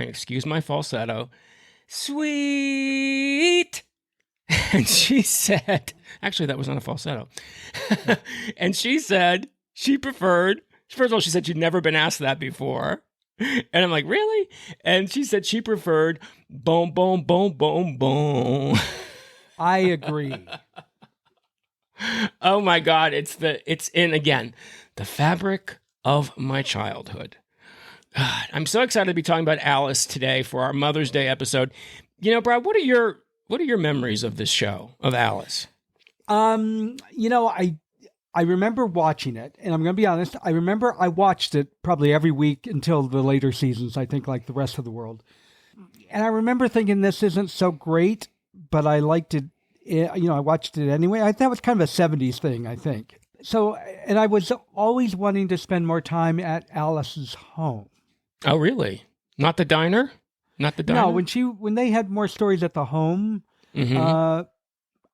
and excuse my falsetto, sweet. And she said, actually, that was on a falsetto. And she said she preferred, first of all, she said she'd never been asked that before. And I'm like, really? And she said she preferred boom, boom, boom, boom, boom. I agree. Oh my God. It's in, again, the fabric of my childhood. God, I'm so excited to be talking about Alice today for our Mother's Day episode. You know, Brad, what are your memories of this show, of Alice? I remember watching it, and I'm going to be honest, I remember I watched it probably every week until the later seasons, I think, like the rest of the world. And I remember thinking this isn't so great, but I liked it. I watched it anyway. That was kind of a 70s thing, I think. So, and I was always wanting to spend more time at Alice's home. Oh, really? Not the diner? Not the diner? No, when they had more stories at the home, Mm-hmm.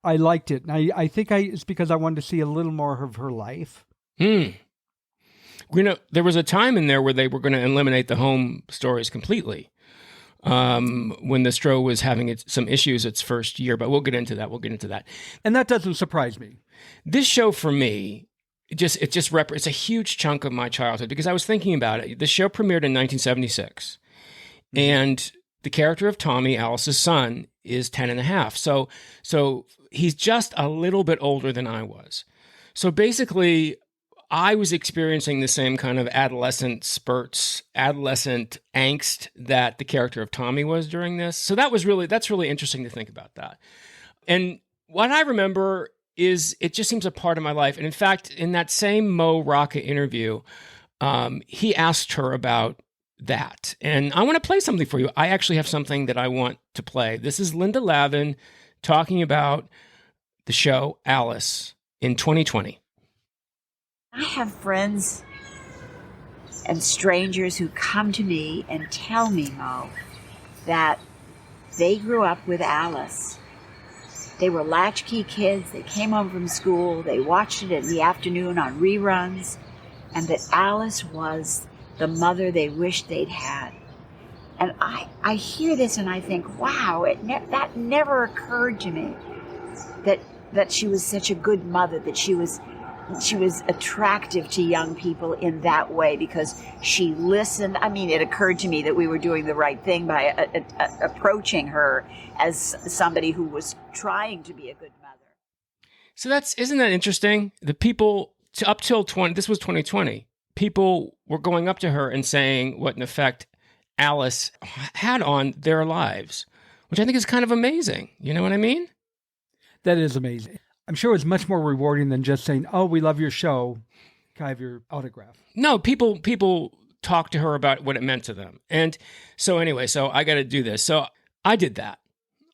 I liked it. And I think it's because I wanted to see a little more of her life. There was a time in there where they were going to eliminate the home stories completely. When the Stro was having some issues its first year, but we'll get into that. And that doesn't surprise me. This show for me, it's a huge chunk of my childhood because I was thinking about it. The show premiered in 1976, and the character of Tommy, Alice's son, is 10 and a half. So he's just a little bit older than I was. So basically, I was experiencing the same kind of adolescent spurts, adolescent angst that the character of Tommy was during this. So that's really interesting to think about that. And what I remember is it just seems a part of my life. And in fact, in that same Mo Rocca interview, he asked her about that. And I want to play something for you. I actually have something that I want to play. This is Linda Lavin talking about the show Alice in 2020. I have friends and strangers who come to me and tell me, Mo, that they grew up with Alice. They were latchkey kids. They came home from school. They watched it in the afternoon on reruns. And that Alice was the mother they wished they'd had. And I hear this and I think, wow, that never occurred to me. That she was such a good mother, that she was attractive to young people in that way because she listened. I mean, it occurred to me that we were doing the right thing by approaching her as somebody who was trying to be a good mother. So isn't that interesting? The people up till this was 2020. People were going up to her and saying what, in effect, Alice had on their lives, which I think is kind of amazing. You know what I mean? That is amazing. I'm sure it's much more rewarding than just saying, "Oh, we love your show. Can I have your autograph?" No, people talk to her about what it meant to them. And so anyway, so I got to do this. So I did that.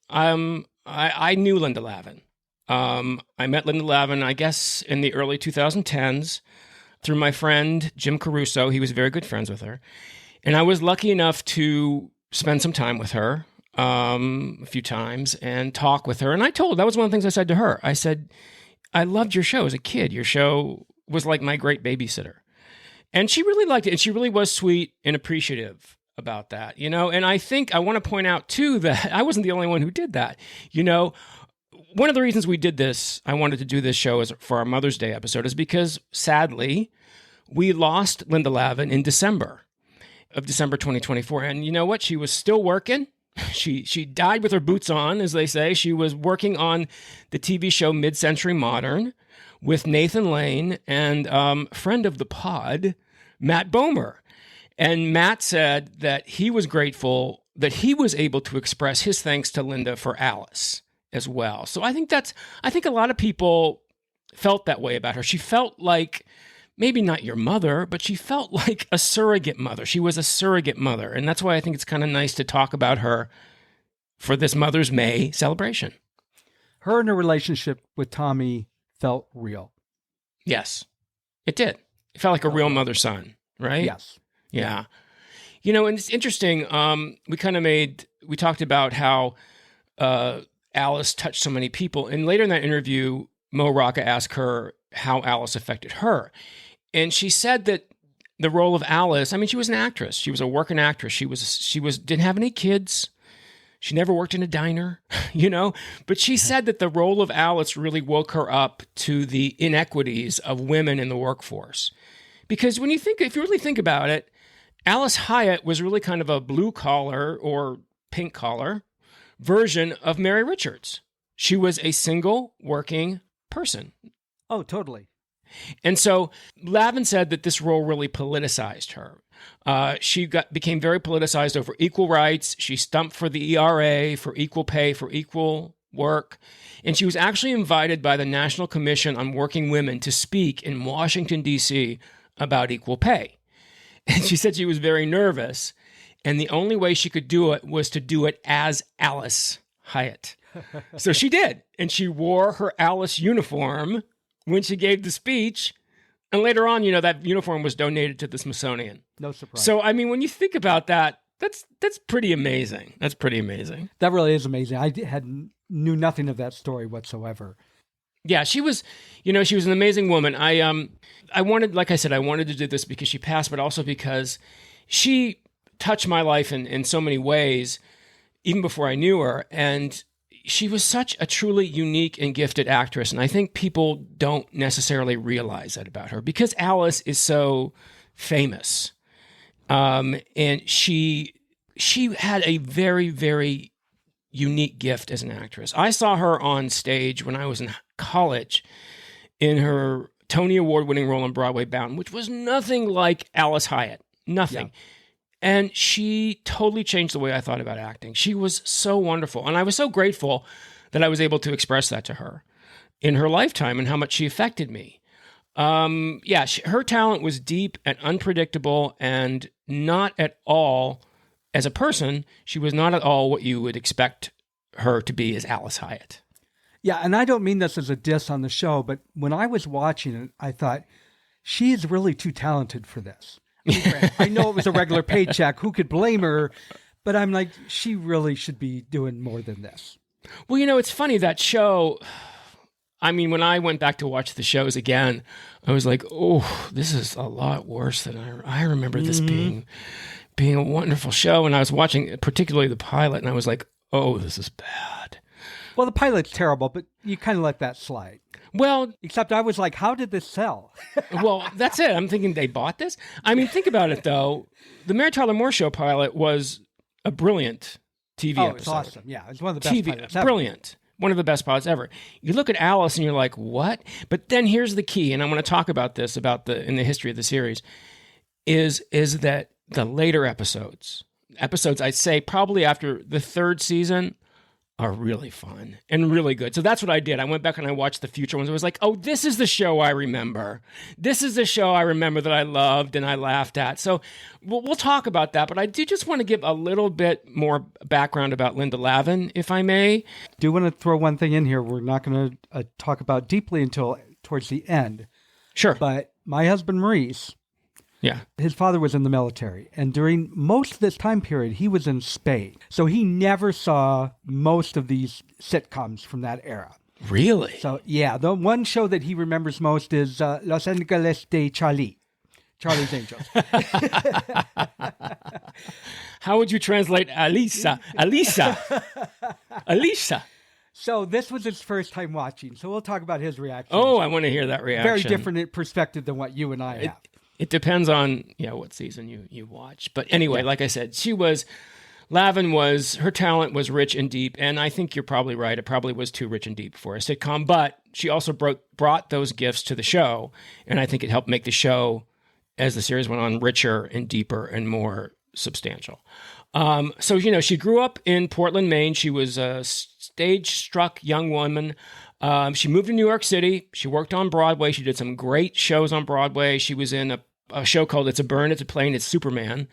I knew Linda Lavin. I met Linda Lavin, I guess, in the early 2010s through my friend Jim Caruso. He was very good friends with her. And I was lucky enough to spend some time with her a few times and talk with her. And that was one of the things I said to her. I said, I loved your show as a kid. Your show was like my great babysitter. And she really liked it. And she really was sweet and appreciative about that, And I think I want to point out, too, that I wasn't the only one who did that. One of the reasons we did this, I wanted to do this show for our Mother's Day episode, is because, sadly, we lost Linda Lavin in December 2024. And you know what? She was still working. She died with her boots on, as they say. She was working on the TV show Mid-Century Modern with Nathan Lane and friend of the pod, Matt Bomer. And Matt said that he was grateful that he was able to express his thanks to Linda for Alice as well. So I think a lot of people felt that way about her. She felt like, maybe not your mother, but she felt like a surrogate mother. She was a surrogate mother. And that's why I think it's kind of nice to talk about her for this Mother's May celebration. Her and her relationship with Tommy felt real. Yes, it did. It felt like a real mother-son, right? Yes. Yeah. And it's interesting. We talked about how Alice touched so many people. And later in that interview, Mo Rocca asked her how Alice affected her. And she said that the role of Alice, I mean, she was an actress. She was a working actress. She didn't have any kids. She never worked in a diner, but she said that the role of Alice really woke her up to the inequities of women in the workforce. Because if you really think about it, Alice Hyatt was really kind of a blue collar or pink collar version of Mary Richards. She was a single working person. Oh, totally. And so Lavin said that this role really politicized her. She became very politicized over equal rights. She stumped for the ERA, for equal pay, for equal work. And she was actually invited by the National Commission on Working Women to speak in Washington, D.C. about equal pay. And she said she was very nervous. And the only way she could do it was to do it as Alice Hyatt. So she did. And she wore her Alice uniform when she gave the speech. And later on, that uniform was donated to the Smithsonian. No surprise. So, I mean, when you think about that, that's pretty amazing. That's pretty amazing. That really is amazing. I knew nothing of that story whatsoever. Yeah, she was an amazing woman. I wanted to do this because she passed, but also because she touched my life in so many ways, even before I knew her. And she was such a truly unique and gifted actress. And I think people don't necessarily realize that about her because Alice is so famous. And she had a very, very unique gift as an actress. I saw her on stage when I was in college in her Tony Award-winning role on Broadway Bound, which was nothing like Alice Hyatt. Nothing. Yeah. And she totally changed the way I thought about acting. She was so wonderful. And I was so grateful that I was able to express that to her in her lifetime and how much she affected me. Her talent was deep and unpredictable and not at all, as a person, she was not at all what you would expect her to be as Alice Hyatt. Yeah, and I don't mean this as a diss on the show, but when I was watching it, I thought, she is really too talented for this. I know it was a regular paycheck. Who could blame her? But I'm like, she really should be doing more than this. Well, it's funny, that show, I mean, when I went back to watch the shows again, I was like, oh, this is a lot worse than I remember this being a wonderful show. And I was watching particularly the pilot, and I was like, oh, this is bad. Well, the pilot's terrible, but you kind of let that slide. Well, except I was like, how did this sell? Well, that's it. I'm thinking they bought this. I mean, think about it, though. The Mary Tyler Moore Show pilot was a brilliant TV episode. It's awesome. Yeah, it's one of the best pilots ever. Brilliant. One of the best pilots ever. You look at Alice and you're like, what? But then here's the key, and I want to talk about this in the history of the series, is that the later episodes I'd say probably after the third season, are really fun and really good. So that's what I did. I went back and I watched the future ones. I was like, oh, this is the show I remember. This is the show I remember that I loved and I laughed at. So we'll talk about that. But I do just want to give a little bit more background about Linda Lavin, if I may. Do want to throw one thing in here we're not going to talk about deeply until towards the end. Sure. But my husband, Maurice, his father was in the military. And during most of this time period, he was in Spain. So he never saw most of these sitcoms from that era. Really? So, yeah, the one show that he remembers most is Los Angeles de Charlie's Angels. How would you translate Alisa? So this was his first time watching. So we'll talk about his reaction. Oh, I want to hear that reaction. Very different perspective than what you and I have. It depends on what season you watch. But anyway, like I said, her talent was rich and deep, and I think you're probably right. It probably was too rich and deep for a sitcom, but she also brought those gifts to the show, and I think it helped make the show, as the series went on, richer and deeper and more substantial. So she grew up in Portland, Maine. She was a stage-struck young woman. She moved to New York City. She worked on Broadway. She did some great shows on Broadway. She was in a show called It's a Burn, It's a Plane, It's Superman,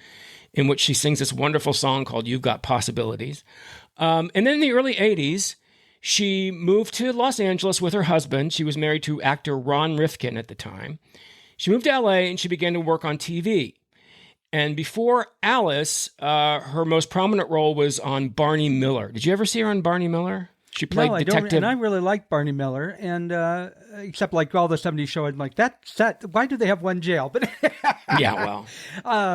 in which she sings this wonderful song called You've Got Possibilities. And then in the early 80s, she moved to Los Angeles with her husband. She was married to actor Ron Rifkin at the time. She moved to LA and she began to work on TV. And before Alice, her most prominent role was on Barney Miller. Did you ever see her on Barney Miller? She played No, I detective. don't. And I really like Barney Miller, and except like all the 70s show, I'm like, why do they have one jail? But Yeah, well,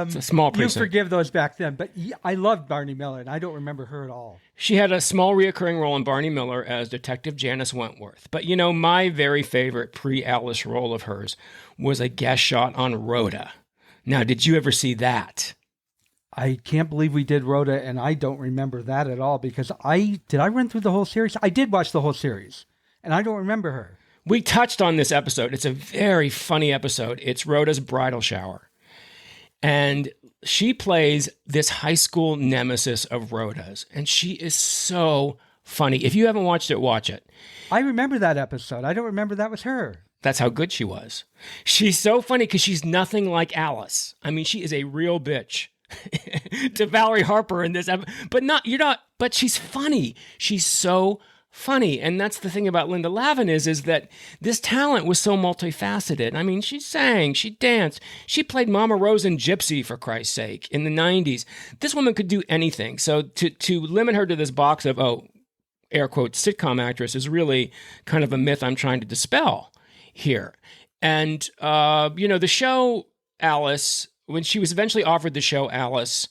it's a small you precinct. forgive those back then. But I loved Barney Miller, and I don't remember her at all. She had a small reoccurring role in Barney Miller as Detective Janice Wentworth. But, my very favorite pre-Alice role of hers was a guest shot on Rhoda. Now, did you ever see that? I can't believe we did Rhoda, and I don't remember that at all because I run through the whole series? I did watch the whole series, and I don't remember her. We touched on this episode. It's a very funny episode. It's Rhoda's bridal shower. And she plays this high school nemesis of Rhoda's, and she is so funny. If you haven't watched it, watch it. I remember that episode. I don't remember that was her. That's how good she was. She's so funny because she's nothing like Alice. I mean, she is a real bitch. To Valerie Harper in this episode. But she's funny. She's so funny. And that's the thing about Linda Lavin is that this talent was so multifaceted. I mean, she sang, she danced, she played Mama Rose in Gypsy, for Christ's sake, in the 90s. This woman could do anything. So to limit her to this box of, air quotes, sitcom actress is really kind of a myth I'm trying to dispel here. And, the show Alice, when she was eventually offered the show Alice,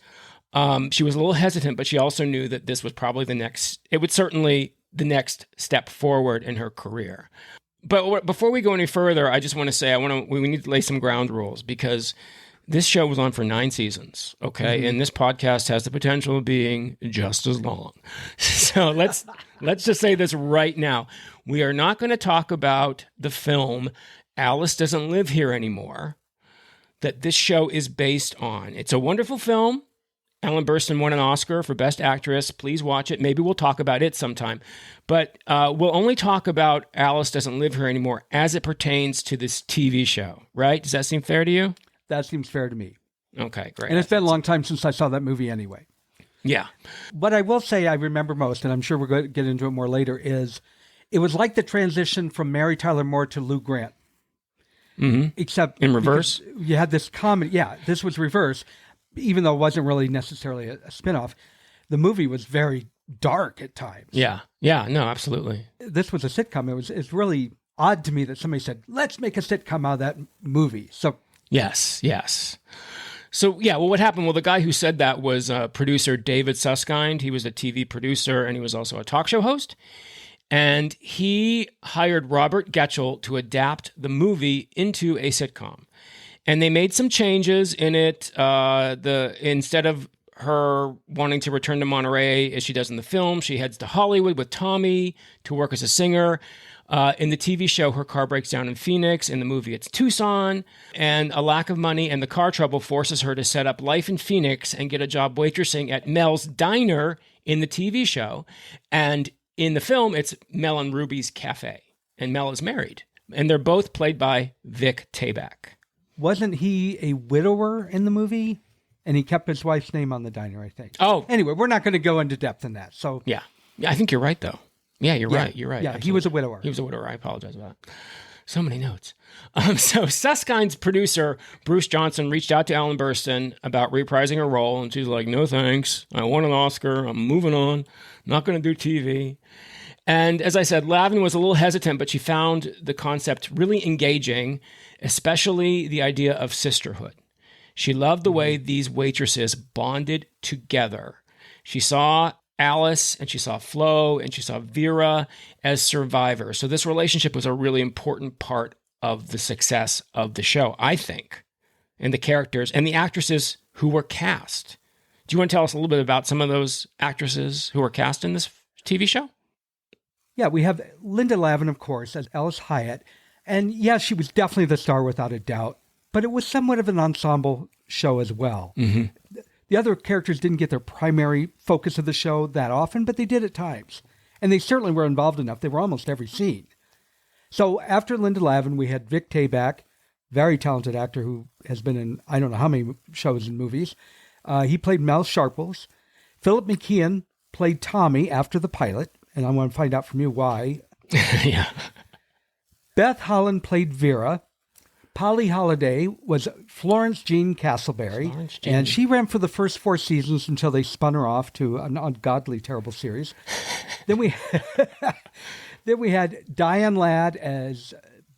she was a little hesitant, but she also knew that this was probably the next step forward in her career. But before we go any further, I just want to say we need to lay some ground rules because this show was on for 9 seasons, okay? Mm-hmm. And this podcast has the potential of being just as long. So let's just say this right now. We are not going to talk about the film Alice Doesn't Live Here Anymore that this show is based on. It's a wonderful film. Ellen Burstyn won an Oscar for Best Actress. Please watch it. Maybe we'll talk about it sometime. But we'll only talk about Alice Doesn't Live Here Anymore as it pertains to this TV show, right? Does that seem fair to you? That seems fair to me. Okay, great. And it's been a long time since I saw that movie anyway. Yeah. What I will say I remember most, and I'm sure we're going to get into it more later, is it was like the transition from Mary Tyler Moore to Lou Grant. Mm-hmm. Except in reverse. You had this comedy. Yeah, this was reverse, even though it wasn't really necessarily a spinoff. The movie was very dark at times. Yeah. Yeah. No, absolutely. This was a sitcom. It's really odd to me that somebody said, let's make a sitcom out of that movie. So Yes. So, yeah, well, what happened? Well, the guy who said that was producer David Susskind. He was a TV producer, and he was also a talk show host. And he hired Robert Getchell to adapt the movie into a sitcom. And they made some changes in it. Instead of her wanting to return to Monterey as she does in the film, she heads to Hollywood with Tommy to work as a singer. In the TV show, her car breaks down in Phoenix. In the movie, it's Tucson. And a lack of money and the car trouble forces her to set up life in Phoenix and get a job waitressing at Mel's Diner in the TV show. And in the film, it's Mel and Ruby's Cafe. And Mel is married. And they're both played by Vic Tayback. Wasn't he a widower in the movie? And he kept his wife's name on the diner, I think. Oh. Anyway, we're not going to go into depth in that. So Yeah, I think you're right, though. Yeah, you're right. You're right. Yeah, Absolutely. he was a widower. He was a widower. I apologize about that. So many notes. So Susskind's producer, Bruce Johnson, reached out to Ellen Burstyn about reprising her role, and she's like, no thanks. I won an Oscar. I'm moving on. Not going to do TV. And as I said, Lavin was a little hesitant, but she found the concept really engaging, especially the idea of sisterhood. She loved the way these waitresses bonded together. She saw Alice and she saw Flo and she saw Vera as survivors. So this relationship was a really important part of the success of the show, I think, and the characters and the actresses who were cast. Do you want to tell us a little bit about some of those actresses who were cast in this TV show? Yeah, we have Linda Lavin, of course, as Alice Hyatt. And yeah, she was definitely the star without a doubt, but it was somewhat of an ensemble show as well. Mm-hmm. The other characters didn't get their primary focus of the show that often, but they did at times. And they certainly were involved enough. They were almost every scene. So after Linda Lavin, we had Vic Tayback, very talented actor who has been in I don't know how many shows and movies. He played Mel Sharples. Philip McKeon played Tommy after the pilot, and I want to find out from you why. Yeah. Beth Holland played Vera. Polly Holliday was Florence Jean Castleberry, and she ran for the first 4 seasons until they spun her off to an ungodly, terrible series. Then we then we had Diane Ladd as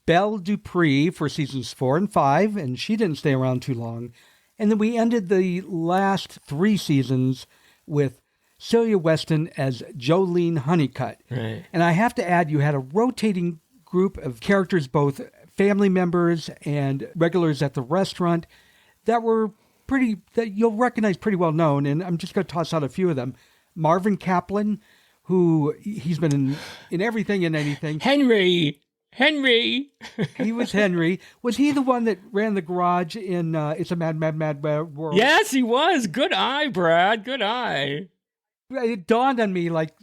Belle Dupree for seasons 4 and 5, and she didn't stay around too long. And then we ended the last 3 seasons with Celia Weston as Jolene Honeycutt. Right. And I have to add, you had a rotating group of characters, both family members and regulars at the restaurant, that were that you'll recognize pretty well known. And I'm just going to toss out a few of them. Marvin Kaplan, who he's been in everything and anything. Henry. He was Henry. Was he the one that ran the garage in It's a Mad, Mad, Mad World? Yes, he was. Good eye, Brad. Good eye. It dawned on me like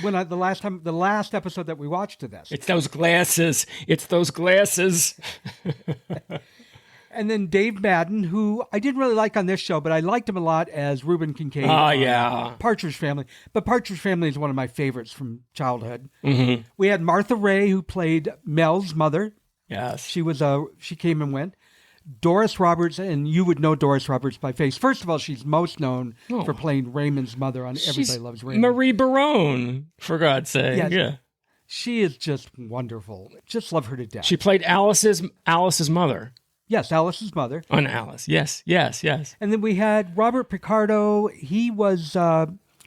when the last episode that we watched to this. It's those glasses. And then Dave Madden, who I didn't really like on this show, but I liked him a lot as Reuben Kincaid. Oh, yeah. Partridge Family. But Partridge Family is one of my favorites from childhood. Mm-hmm. We had Martha Ray, who played Mel's mother. Yes. She came and went. Doris Roberts, and you would know Doris Roberts by face. First of all, she's most known for playing Raymond's mother on Everybody Loves Raymond. Marie Barone, for God's sake. Yes. Yeah. She is just wonderful. Just love her to death. She played Alice's mother. Yes, Alice's mother. On Alice. Yes. And then we had Robert Picardo. He was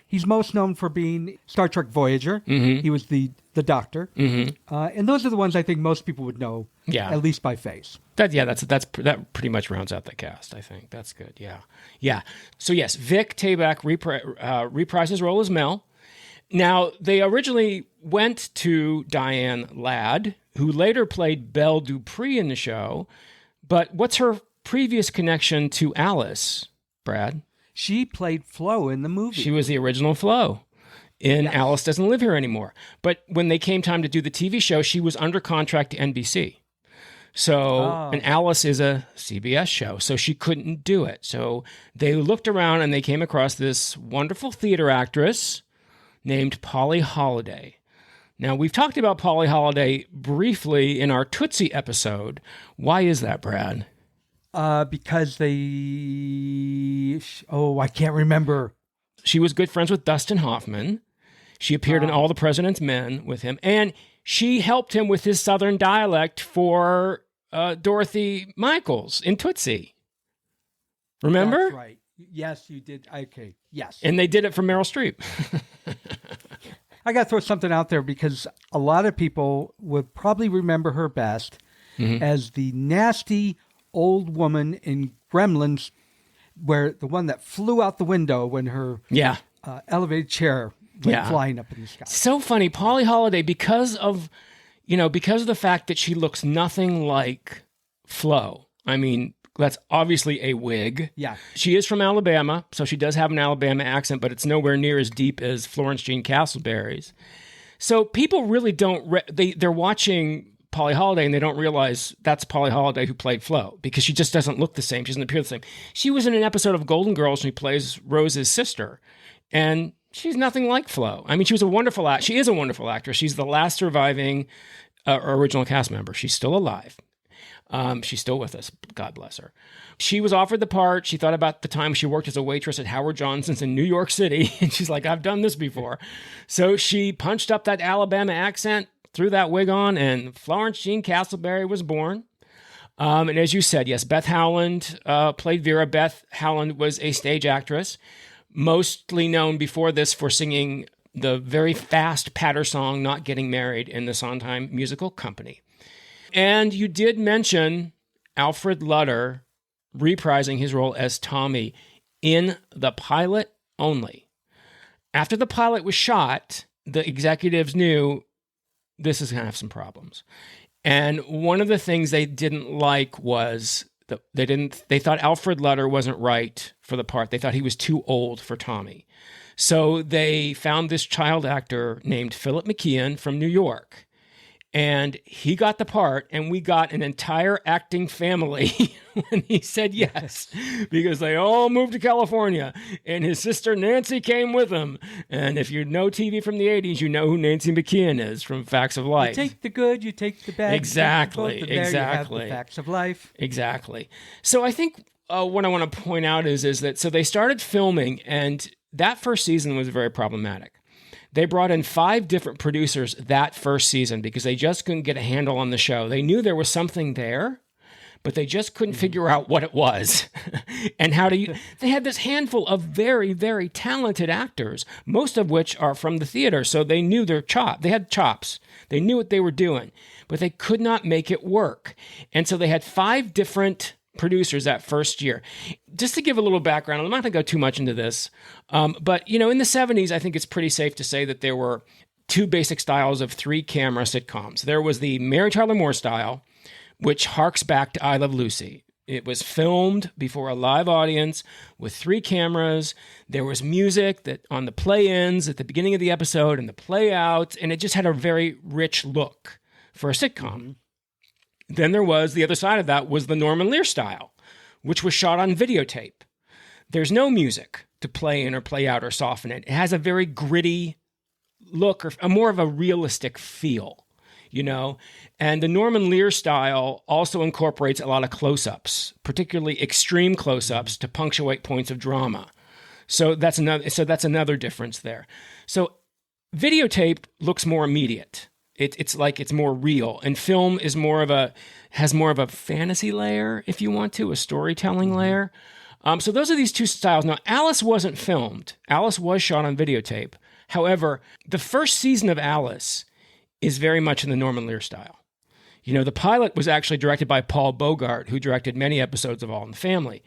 he's most known for being Star Trek Voyager. Mm-hmm. He was the doctor. Mm-hmm. And those are the ones I think most people would know. Yeah. At least by face. That pretty much rounds out the cast, I think. That's good. Yeah. So yes, Vic Tayback reprised his role as Mel. Now, they originally went to Diane Ladd, who later played Belle Dupree in the show. But what's her previous connection to Alice, Brad? She played Flo in the movie. She was the original Flo in Alice Doesn't Live Here Anymore. But when they came time to do the TV show, she was under contract to NBC. So, and Alice is a CBS show, so she couldn't do it. So they looked around and they came across this wonderful theater actress named Polly Holliday. Now, we've talked about Polly Holliday briefly in our Tootsie episode. Why is that, Brad? Because I can't remember. She was good friends with Dustin Hoffman. She appeared in All the President's Men with him, and she helped him with his Southern dialect for Dorothy Michaels in Tootsie. Remember? That's right. Yes, you did. Okay, yes. And they did it for Meryl Streep. I got to throw something out there because a lot of people would probably remember her best as the nasty old woman in Gremlins, where the one that flew out the window when her elevated chair went flying up in the sky. So funny. Polly Holliday, because of the fact that she looks nothing like Flo. I mean, that's obviously a wig. Yeah. She is from Alabama, so she does have an Alabama accent, but it's nowhere near as deep as Florence Jean Castleberry's. So people really don't, they're watching Polly Holliday and they don't realize that's Polly Holliday who played Flo because she just doesn't look the same. She doesn't appear the same. She was in an episode of Golden Girls and she plays Rose's sister. And she's nothing like Flo. I mean, she is a wonderful actress. She's the last surviving original cast member. She's still alive. She's still with us. God bless her. She was offered the part. She thought about the time she worked as a waitress at Howard Johnson's in New York City. And she's like, I've done this before. So she punched up that Alabama accent, threw that wig on, and Florence Jean Castleberry was born. And as you said, yes, Beth Howland played Vera. Beth Howland was a stage actress, mostly known before this for singing the very fast patter song, Not Getting Married, in the Sondheim Musical Company. And you did mention Alfred Lutter reprising his role as Tommy in the pilot only. After the pilot was shot, the executives knew this is going to have some problems. And one of the things they didn't like was they thought Alfred Lutter wasn't right for the part. They thought he was too old for Tommy. So they found this child actor named Philip McKeon from New York. And he got the part, and we got an entire acting family when he said yes, because they all moved to California, and his sister Nancy came with him. And if you know TV from the 80s, you know who Nancy McKeon is from Facts of Life. You take the good, you take the bad. Exactly, You have the Facts of Life. Exactly. So I think what I want to point out is that so they started filming, and that first season was very problematic. They brought in 5 different producers that first season because they just couldn't get a handle on the show. They knew there was something there, but they just couldn't figure out what it was and how to. They had this handful of very, very talented actors, most of which are from the theater. So they knew their They had chops. They knew what they were doing, but they could not make it work. And so they had 5 different producers that first year. Just to give a little background, I'm not going to go too much into this, but in the 70s, I think it's pretty safe to say that there were 2 basic styles of 3-camera sitcoms. There was the Mary Tyler Moore style, which harks back to I Love Lucy. It was filmed before a live audience with 3 cameras. There was music that on the play-ins at the beginning of the episode and the play-outs, and it just had a very rich look for a sitcom. Then there was, the other side of that was the Norman Lear style, which was shot on videotape. There's no music to play in or play out or soften it. It has a very gritty look or a more of a realistic feel. And the Norman Lear style also incorporates a lot of close-ups, particularly extreme close-ups to punctuate points of drama. So that's another difference there. So videotape looks more immediate. It's like it's more real, and film is has more of a fantasy layer, if you want to, a storytelling layer. So those are these 2 styles. Now, Alice wasn't filmed. Alice was shot on videotape. However, the first season of Alice is very much in the Norman Lear style. The pilot was actually directed by Paul Bogart, who directed many episodes of All in the Family.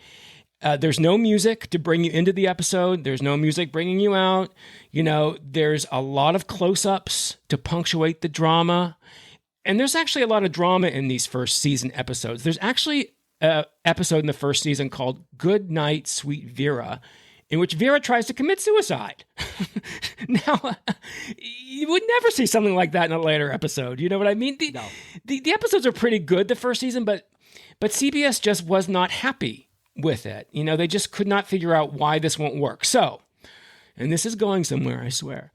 There's no music to bring you into the episode. There's no music bringing you out. There's a lot of close-ups to punctuate the drama. And there's actually a lot of drama in these first season episodes. There's actually an episode in the first season called Good Night, Sweet Vera, in which Vera tries to commit suicide. Now, you would never see something like that in a later episode. You know what I mean? The episodes are pretty good the first season, but CBS just was not happy with it. They just could not figure out why this won't work. So, and this is going somewhere, I swear.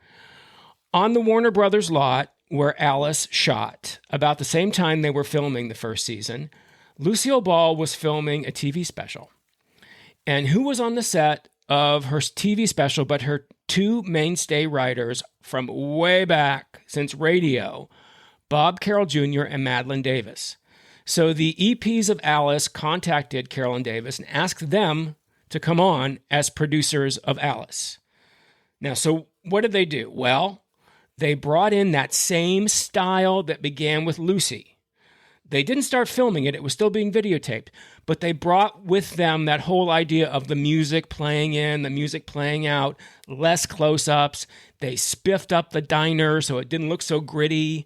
On the Warner Brothers lot where Alice shot, about the same time they were filming the first season, Lucille Ball was filming a TV special. And who was on the set of her TV special but her 2 mainstay writers from way back since radio, Bob Carroll Jr. and Madeline Davis. So the EPs of Alice contacted Carroll and Davis and asked them to come on as producers of Alice. Now, so what did they do? Well, they brought in that same style that began with Lucy. They didn't start filming it. It was still being videotaped. But they brought with them that whole idea of the music playing in, the music playing out, less close-ups. They spiffed up the diner so it didn't look so gritty.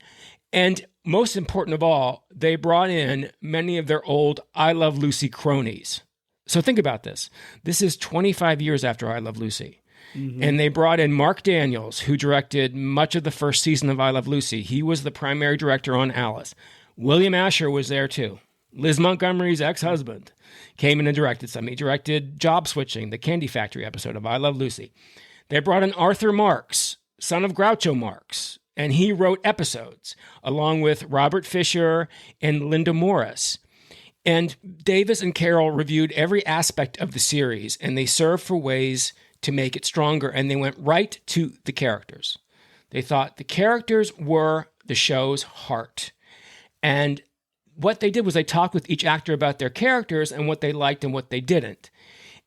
And most important of all, they brought in many of their old I Love Lucy cronies. So think about this. This is 25 years after I Love Lucy. Mm-hmm. And they brought in Mark Daniels, who directed much of the first season of I Love Lucy. He was the primary director on Alice. William Asher was there too. Liz Montgomery's ex-husband came in and directed some. He directed Job Switching, the Candy Factory episode of I Love Lucy. They brought in Arthur Marks, son of Groucho Marx, and he wrote episodes along with Robert Fisher and Linda Morris. And Davis and Carroll reviewed every aspect of the series, and they served for ways to make it stronger, and they went right to the characters. They thought the characters were the show's heart. And what they did was they talked with each actor about their characters and what they liked and what they didn't.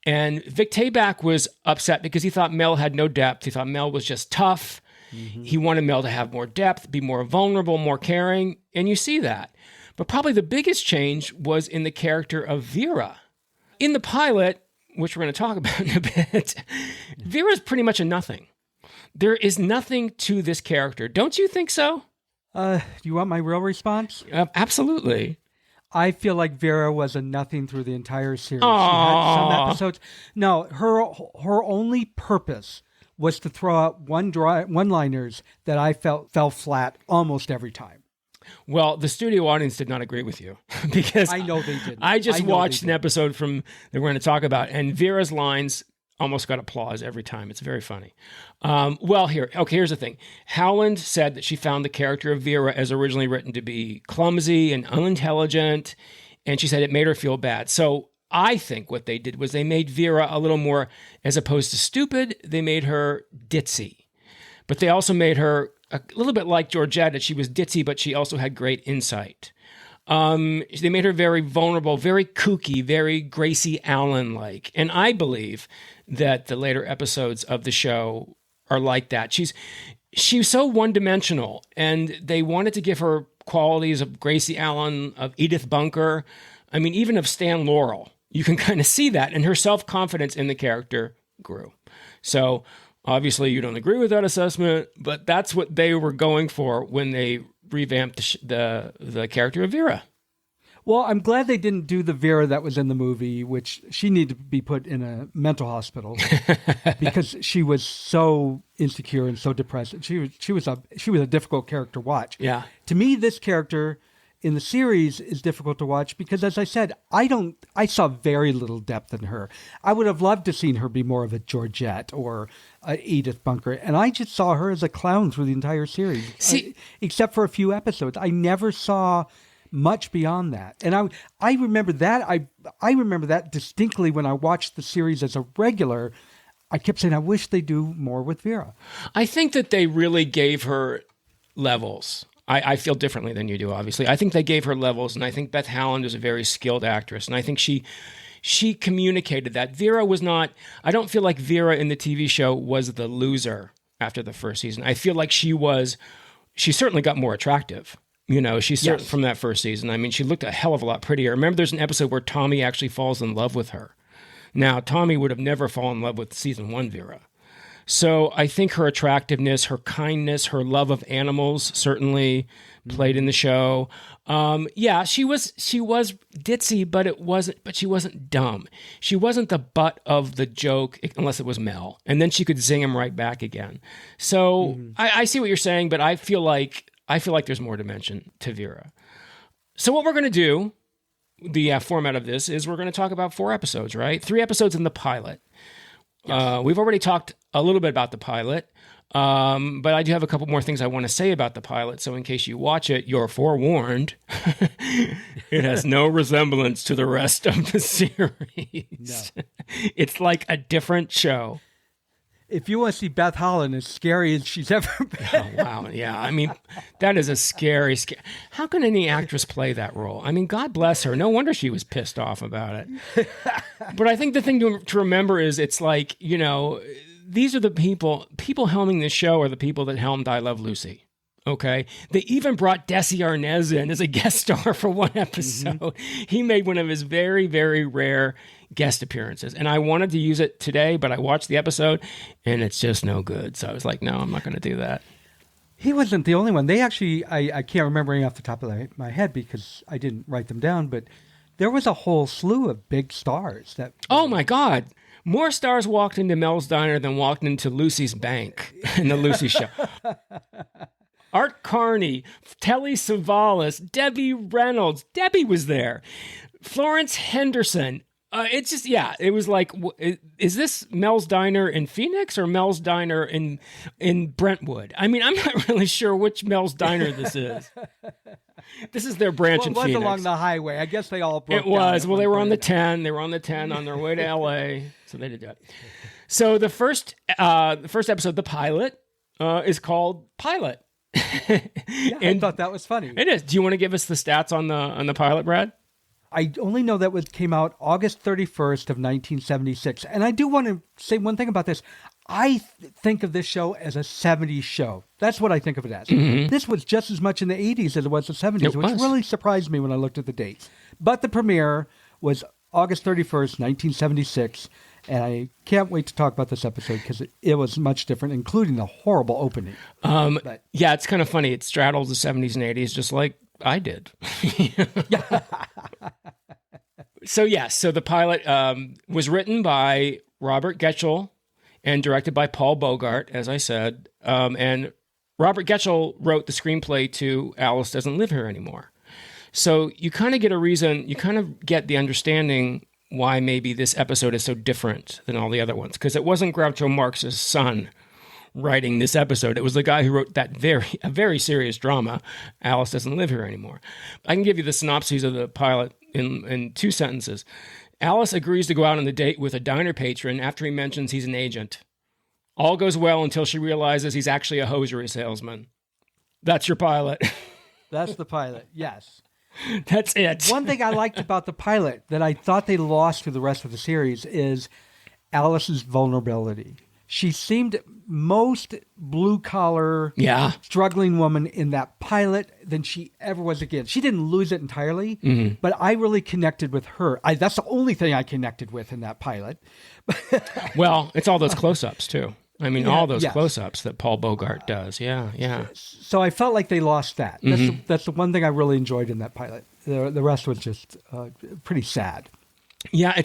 And Vic Tayback was upset because he thought Mel had no depth. He thought Mel was just tough. Mm-hmm. He wanted Mel to have more depth, be more vulnerable, more caring. And you see that. But probably the biggest change was in the character of Vera. In the pilot, which we're going to talk about in a bit, Vera's pretty much a nothing. There is nothing to this character. Don't you think so? Do you want my real response? Absolutely. I feel like Vera was a nothing through the entire series. Aww. She had some episodes. No, her only purpose was to throw out one-liners that I felt fell flat almost every time. Well, the studio audience did not agree with you because I know they didn't. I just watched an episode from that we're going to talk about, and Vera's lines almost got applause every time. It's very funny. Here's the thing. Howland said that she found the character of Vera as originally written to be clumsy and unintelligent, and she said it made her feel bad. So I think what they did was they made Vera a little more, as opposed to stupid, they made her ditzy. But they also made her a little bit like Georgette, that she was ditzy, but she also had great insight. They made her very vulnerable, very kooky, very Gracie Allen-like. And I believe that the later episodes of the show are like that. She's so one-dimensional, and they wanted to give her qualities of Gracie Allen, of Edith Bunker, I mean, even of Stan Laurel. You can kind of see that, and her self-confidence in the character grew. So obviously you don't agree with that assessment, but that's what they were going for when they revamped the character of Vera. Well, I'm glad they didn't do the Vera that was in the movie, which she needed to be put in a mental hospital because she was so insecure and so depressed. She was a difficult character to watch. Yeah. To me, this character in the series is difficult to watch because, as I said, I saw very little depth in her. I would have loved to seen her be more of a Georgette or a Edith Bunker, and I just saw her as a clown through the entire series. Except for a few episodes, I never saw much beyond that. And I remember that. I remember that distinctly when I watched the series as a regular. I kept saying, I wish they do more with Vera. I think that they really gave her levels. I feel differently than you do, obviously. I think they gave her levels, and I think Beth Haaland is a very skilled actress, and I think she communicated that. Vera was not, I don't feel like Vera in the TV show was the loser after the first season. I feel like she certainly got more attractive. You know, from that first season. I mean, she looked a hell of a lot prettier. Remember, there's an episode where Tommy actually falls in love with her. Now, Tommy would have never fallen in love with season 1 Vera. So I think her attractiveness, her kindness, her love of animals certainly played in the show. She was ditzy, but she wasn't dumb. She wasn't the butt of the joke, unless it was Mel. And then she could zing him right back again. So I see what you're saying, but I feel like there's more dimension to Vera. So what we're going to do, the format of this, is we're going to talk about 4 episodes, right? 3 episodes in the pilot. Yes. We've already talked a little bit about the pilot, but I do have a couple more things I want to say about the pilot. So in case you watch it, you're forewarned. It has no resemblance to the rest of the series. No. It's like a different show. If you want to see Beth Haaland as scary as she's ever been. Oh, wow. Yeah. I mean, that is a scary. How can any actress play that role? I mean, God bless her. No wonder she was pissed off about it. But I think the thing to remember is it's like, you know, these are the people helming this show are the people that helmed I Love Lucy. Okay. They even brought Desi Arnaz in as a guest star for one episode. Mm-hmm. He made one of his very, very rare guest appearances. And I wanted to use it today, but I watched the episode and it's just no good. So I was like, no, I'm not going to do that. He wasn't the only one. They actually, I can't remember any off the top of my head because I didn't write them down, but there was a whole slew of big stars. Oh my God. More stars walked into Mel's Diner than walked into Lucy's Bank in the Lucy Show. Art Carney, Telly Savalas, Debbie Reynolds. Debbie was there. Florence Henderson. It's just, it was like, is this Mel's Diner in Phoenix or Mel's Diner in Brentwood? I mean, I'm not really sure which Mel's Diner this is. This is their branch in Phoenix. It was along the highway. I guess they all broke It was. Well, they were on the 10. They were on the 10 on their way to L.A., so they did that. So the first episode, the pilot, is called Pilot. I thought that was funny. It is. Do you want to give us the stats on the pilot, Brad? I only know that came out August 31st of 1976. And I do want to say one thing about this. I think of this show as a 70s show. That's what I think of it as. Mm-hmm. This was just as much in the 80s as it was the 70s, which really surprised me when I looked at the dates. But the premiere was August 31st, 1976. And I can't wait to talk about this episode because it was much different, including the horrible opening. Yeah, it's kind of funny. It straddles the 70s and 80s just like I did. So the pilot was written by Robert Getchell and directed by Paul Bogart, as I said. And Robert Getchell wrote the screenplay to Alice Doesn't Live Here Anymore. So you kind of get a reason, you kind of get the understanding why maybe this episode is so different than all the other ones. Because it wasn't Groucho Marx's son writing this episode. It was the guy who wrote a very serious drama, Alice Doesn't Live Here Anymore. I can give you the synopsis of the pilot in 2 sentences. Alice agrees to go out on a date with a diner patron after he mentions he's an agent. All goes well until she realizes he's actually a hosiery salesman. That's your pilot. That's the pilot, yes. That's it. One thing I liked about the pilot that I thought they lost through the rest of the series is Alice's vulnerability. She seemed most blue-collar, struggling woman in that pilot than she ever was again. She didn't lose it entirely, but I really connected with her. That's the only thing I connected with in that pilot. Well, it's all those close-ups, too. I mean, all those close-ups that Paul Bogart does. Yeah. So I felt like they lost that. That's the one thing I really enjoyed in that pilot. The rest was just pretty sad. Yeah,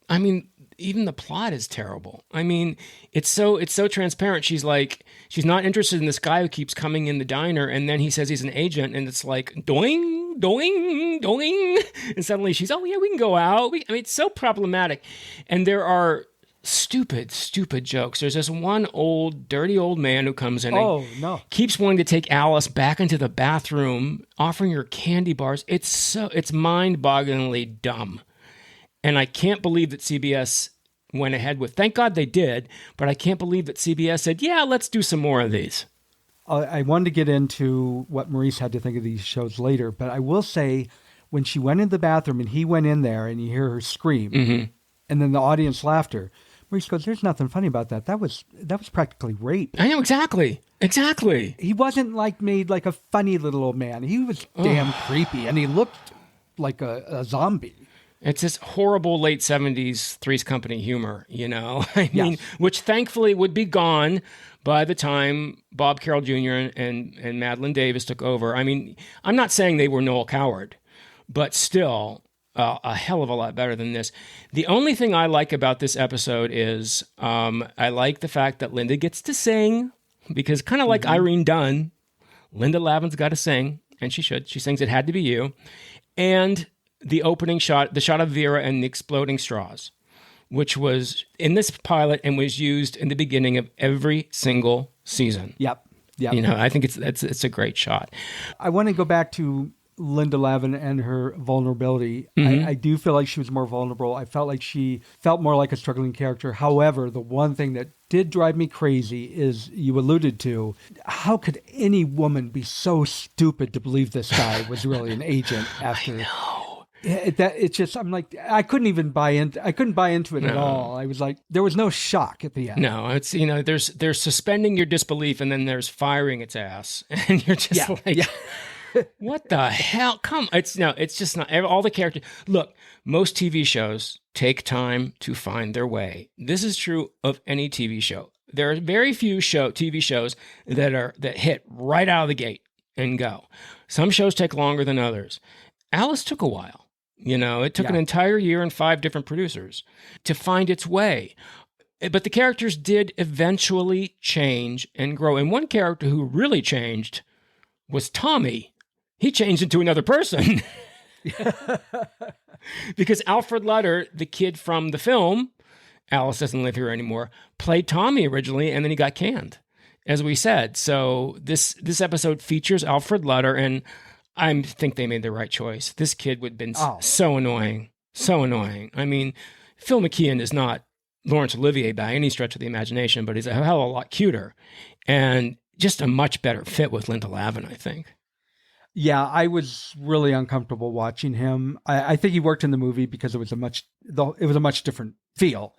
I mean, even the plot is terrible. I mean, it's so transparent. She's not interested in this guy who keeps coming in the diner, and then he says he's an agent, and it's like, doing, doing, doing. And suddenly she's, oh, yeah, we can go out. I mean, it's so problematic. And there are stupid jokes. There's this one dirty old man who comes in and keeps wanting to take Alice back into the bathroom, offering her candy bars. It's mind-bogglingly dumb. And I can't believe that CBS went ahead with, thank God they did, but I can't believe that CBS said, yeah, let's do some more of these. I wanted to get into what Maurice had to think of these shows later, but I will say when she went in the bathroom and he went in there and you hear her scream and then the audience laughter, Maurice goes, there's nothing funny about that. That was practically rape. I know, exactly. He wasn't made like a funny little old man. He was damn creepy and he looked like a zombie. It's this horrible late 70s Three's Company humor, I mean, which thankfully would be gone by the time Bob Carroll Jr. and Madeline Davis took over. I mean, I'm not saying they were Noel Coward, but still a hell of a lot better than this. The only thing I like about this episode is I like the fact that Linda gets to sing, because kind of like Irene Dunn, Linda Lavin's got to sing, and she should. She sings It Had to Be You. And the opening shot, the shot of Vera and the exploding straws, which was in this pilot and was used in the beginning of every single season. Yep. I think it's a great shot. I want to go back to Linda Lavin and her vulnerability. I do feel like she was more vulnerable. I felt like she felt more like a struggling character. However, the one thing that did drive me crazy is, you alluded to, how could any woman be so stupid to believe this guy was really an agent after... I know. I'm like, I couldn't buy into it at all. I was like, there was no shock at the end. No, it's, there's suspending your disbelief and then there's firing its ass. And you're just what the hell? It's just not all the characters. Look, most TV shows take time to find their way. This is true of any TV show. There are very few TV shows that hit right out of the gate and go. Some shows take longer than others. Alice took a while. It took an entire year and 5 different producers to find its way. But the characters did eventually change and grow. And one character who really changed was Tommy. He changed into another person. Because Alfred Lutter, the kid from the film, Alice Doesn't Live Here Anymore, played Tommy originally, and then he got canned, as we said. So this episode features Alfred Lutter, and I think they made the right choice. This kid would have been so annoying. I mean, Phil McKeon is not Laurence Olivier by any stretch of the imagination, but he's a hell of a lot cuter and just a much better fit with Linda Lavin, I think. Yeah, I was really uncomfortable watching him. I think he worked in the movie because it was a much different feel.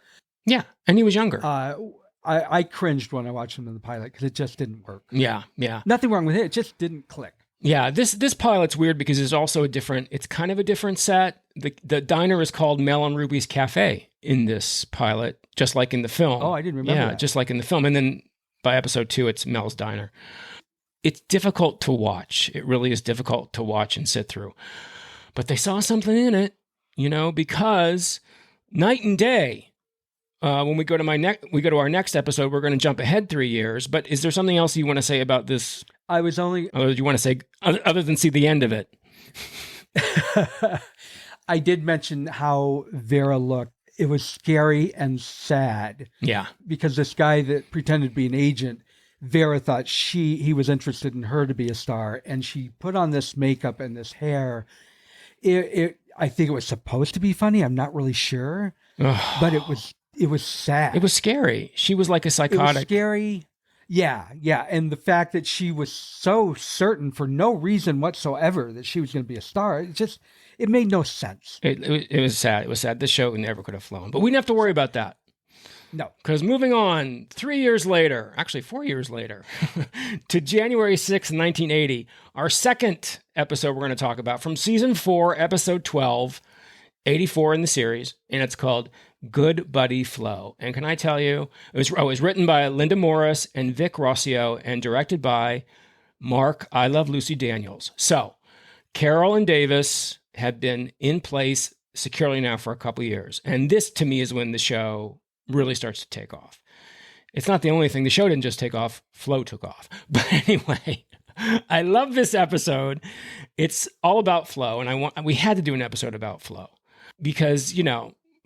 Yeah, and he was younger. I cringed when I watched him in the pilot because it just didn't work. Yeah. Nothing wrong with it. It just didn't click. Yeah, this pilot's weird because it's kind of a different set. The diner is called Mel and Ruby's Cafe in this pilot, just like in the film. Oh, I didn't remember that. Yeah, just like in the film. And then by episode 2, it's Mel's Diner. It's difficult to watch. It really is difficult to watch and sit through. But they saw something in it, because night and day. When we go to our next episode, we're going to jump ahead 3 years. But is there something else you want to say about this? I was only... Or do you want to say, other than see the end of it? I did mention how Vera looked. It was scary and sad. Yeah. Because this guy that pretended to be an agent, Vera thought he was interested in her to be a star. And she put on this makeup and this hair. I think it was supposed to be funny. I'm not really sure. But it was It was sad. It was scary. She was like a It psychotic. was scary. Yeah. And the fact that she was so certain for no reason whatsoever that she was going to be a star, it made no sense. It was sad. It was sad. This show never could have flown. But we didn't have to worry about that. No. Because moving on, 3 years later, actually 4 years later, to January 6th, 1980, our second episode we're going to talk about from season 4, episode 12, 84 in the series, and it's called Good Buddy Flo. And can I tell you, it was written by Linda Morris and Vic Rossio and directed by Mark I Love Lucy Daniels. So Carol and Davis have been in place securely now for a couple years. And this, to me, is when the show really starts to take off. It's not the only thing. The show didn't just take off. Flo took off. But anyway, I love this episode. It's all about Flo. And we had to do an episode about Flo because,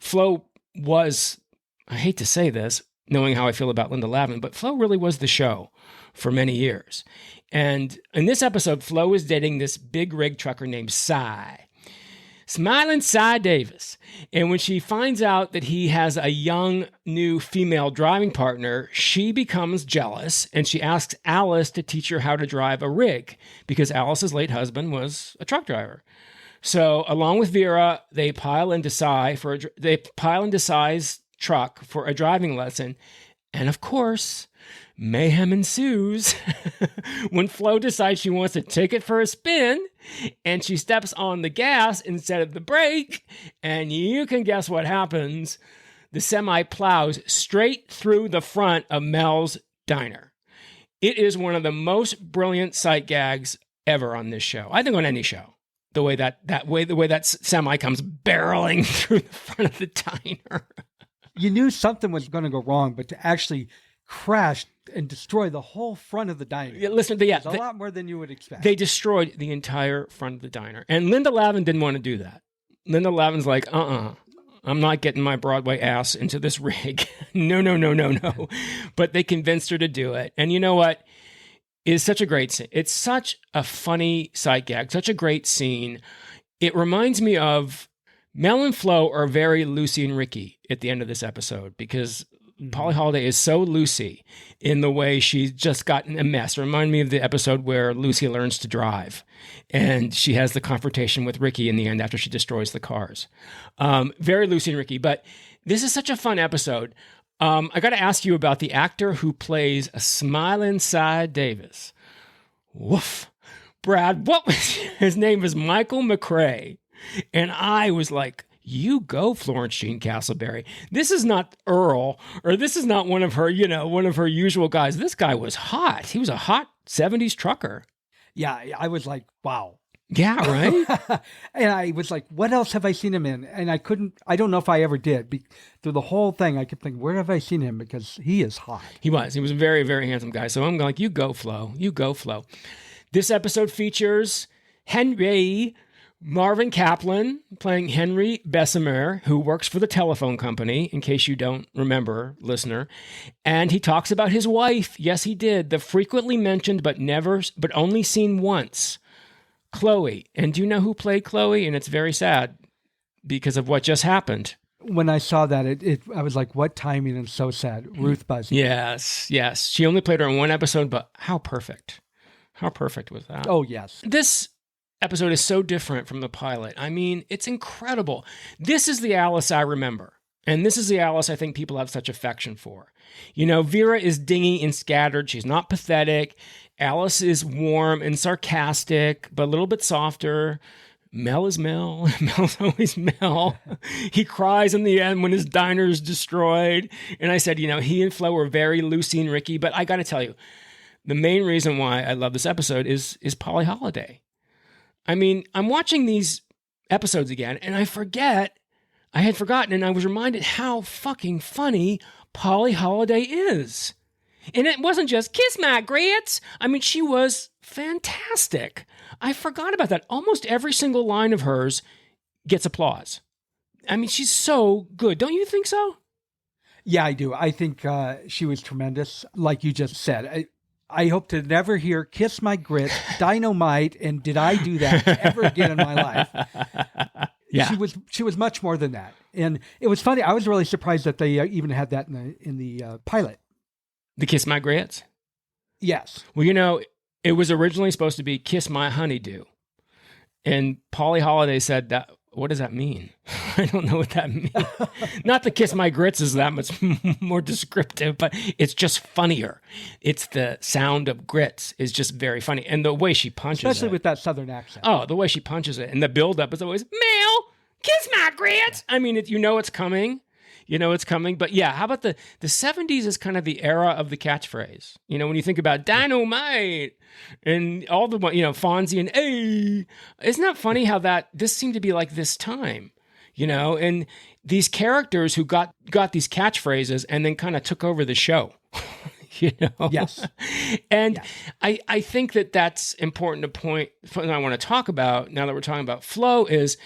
Flo was, I hate to say this, knowing how I feel about Linda Lavin, but Flo really was the show for many years. And in this episode, Flo is dating this big rig trucker named Cy. Smiling Cy Davis. And when she finds out that he has a young, new female driving partner, she becomes jealous and she asks Alice to teach her how to drive a rig because Alice's late husband was a truck driver. So along with Vera, they pile into Cy's truck for a driving lesson. And of course, mayhem ensues when Flo decides she wants to take it for a spin and she steps on the gas instead of the brake. And you can guess what happens. The semi plows straight through the front of Mel's diner. It is one of the most brilliant sight gags ever on this show. I think on any show. The way that semi comes barreling through the front of the diner. You knew something was going to go wrong, but to actually crash and destroy the whole front of the diner. Yeah, listen, a lot more than you would expect. They destroyed the entire front of the diner. And Linda Lavin didn't want to do that. Linda Lavin's like, I'm not getting my Broadway ass into this rig. No. But they convinced her to do it. And you know what? It's such a great scene. It's such a funny sight gag, such a great scene. It reminds me of Mel and Flo are very Lucy and Ricky at the end of this episode because Polly Holiday is so Lucy in the way she's just gotten a mess. It reminds me of the episode where Lucy learns to drive and she has the confrontation with Ricky in the end after she destroys the cars. Very Lucy and Ricky, but this is such a fun episode. I got to ask you about the actor who plays a smiling Cy Davis. Woof. Brad, what was his name? Was Michael McRae. And I was like, you go, Florence Jean Castleberry. This is not Earl, or this is not one of her usual guys. This guy was hot. He was a hot 70s trucker. Yeah, I was like, wow. Yeah, right? And I was like, what else have I seen him in? And I don't know if I ever did. Through the whole thing, I kept thinking, where have I seen him? Because he is hot. He was a very, very handsome guy. So I'm like, you go, Flo. You go, Flo. This episode features Henry Marvin Kaplan playing Henry Bessemer, who works for the telephone company, in case you don't remember, listener. And he talks about his wife. Yes, he did. The frequently mentioned but only seen once, Chloe. And do you know who played Chloe? And it's very sad because of what just happened. When I saw that, I was like, what timing, and so sad. Ruth Buzzy. Yes. She only played her in one episode, but how perfect. How perfect was that? Oh, yes. This episode is so different from the pilot. I mean, it's incredible. This is the Alice I remember. And this is the Alice I think people have such affection for. Vera is dingy and scattered. She's not pathetic. Alice is warm and sarcastic, but a little bit softer. Mel is Mel. Mel's always Mel. He cries in the end when his diner is destroyed. And I said, he and Flo were very Lucy and Ricky. But I got to tell you, the main reason why I love this episode is Polly Holiday. I mean, I'm watching these episodes again, and I had forgotten, and I was reminded how fucking funny Polly Holiday is. And it wasn't just kiss my grits. I mean, she was fantastic. I forgot about that. Almost every single line of hers gets applause. I mean, she's so good. Don't you think so? Yeah, I do. I think she was tremendous, like you just said. I hope to never hear Kiss My Grits, Dynamite, and Did I Do That ever again in my life. Yeah. She was much more than that. And it was funny. I was really surprised that they even had that in the pilot. The Kiss My Grits? Yes. Well, it was originally supposed to be Kiss My Honeydew. And Polly Holiday said that, what does that mean? I don't know what that means. Not that Kiss My Grits is that much more descriptive, but it's just funnier. It's the sound of grits is just very funny. And the way she punches Especially it. with that Southern accent. Oh, the way she punches it. And the buildup is always, Mel, kiss my grits. I mean, you know it's coming. You know it's coming. But yeah, how about the 70s is kind of the era of the catchphrase. When you think about dynamite and all the, Fonzie and hey, isn't that funny how this seemed to be like this time, and these characters who got these catchphrases and then kind of took over the show, Yes. And yes. I think that's important to point, and I want to talk about now that we're talking about flow is,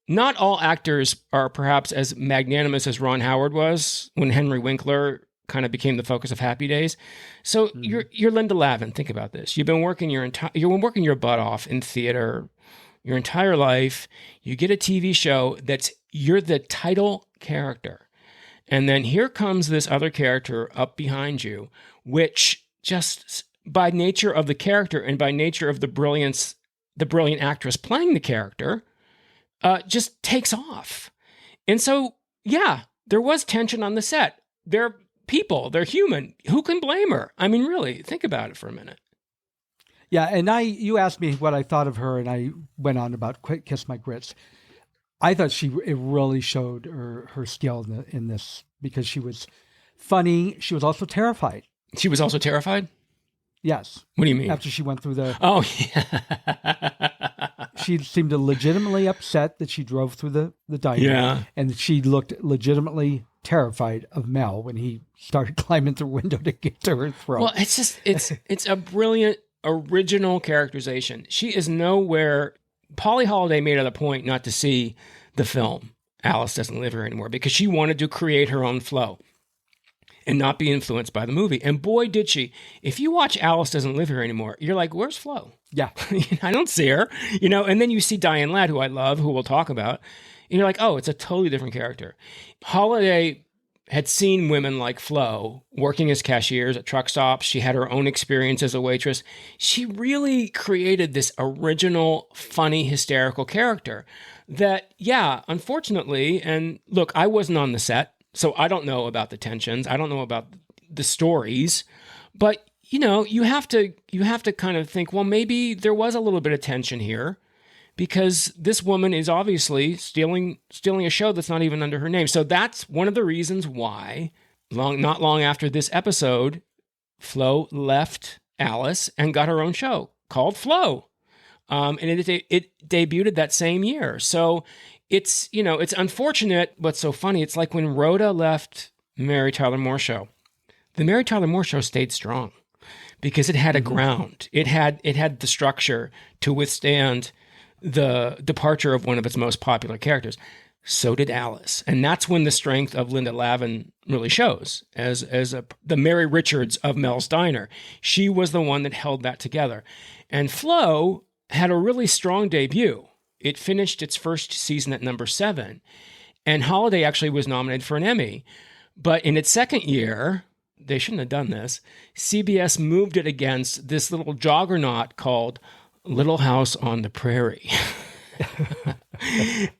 not all actors are perhaps as magnanimous as Ron Howard was when Henry Winkler kind of became the focus of Happy Days. So you're Linda Lavin. Think about this. You've been working your butt off in theater your entire life. You get a TV show you're the title character. And then here comes this other character up behind you, which just by nature of the character and by nature of the brilliant actress playing the character, just takes off. And so, yeah, there was tension on the set. They're people, they're human. Who can blame her? I mean, really, think about it for a minute. Yeah, and you asked me what I thought of her, and I went on about Kiss My Grits. I thought it really showed her skill in this because she was funny. She was also terrified. She was also terrified? Yes. What do you mean? After she went through the... Oh, yeah. She seemed legitimately upset that she drove through the diner. Yeah. And she looked legitimately terrified of Mel when he started climbing through the window to get to her throat. Well, it's a brilliant, original characterization. She is nowhere... Polly Holiday made it a point not to see the film Alice Doesn't Live Here Anymore because she wanted to create her own flow and not be influenced by the movie. And boy, did she. If you watch Alice Doesn't Live Here Anymore, you're like, where's Flo? Yeah. I don't see her. And then you see Diane Ladd, who I love, who we'll talk about, and you're like, oh, it's a totally different character. Holiday had seen women like Flo working as cashiers at truck stops. She had her own experience as a waitress. She really created this original, funny, hysterical character that, yeah, unfortunately, and look, I wasn't on the set, so I don't know about the tensions. I don't know about the stories, but you have to kind of think, well, maybe there was a little bit of tension here because this woman is obviously stealing a show that's not even under her name. So that's one of the reasons why not long after this episode, Flo left Alice and got her own show called Flo. And it debuted that same year. So it's unfortunate, but so funny. It's like when Rhoda left Mary Tyler Moore Show. The Mary Tyler Moore Show stayed strong because it had a ground. It had the structure to withstand the departure of one of its most popular characters. So did Alice. And that's when the strength of Linda Lavin really shows as the Mary Richards of Mel's Diner. She was the one that held that together. And Flo had a really strong debut. It finished its first season at number 7. And Holiday actually was nominated for an Emmy. But in its second year, they shouldn't have done this, CBS moved it against this little juggernaut called Little House on the Prairie.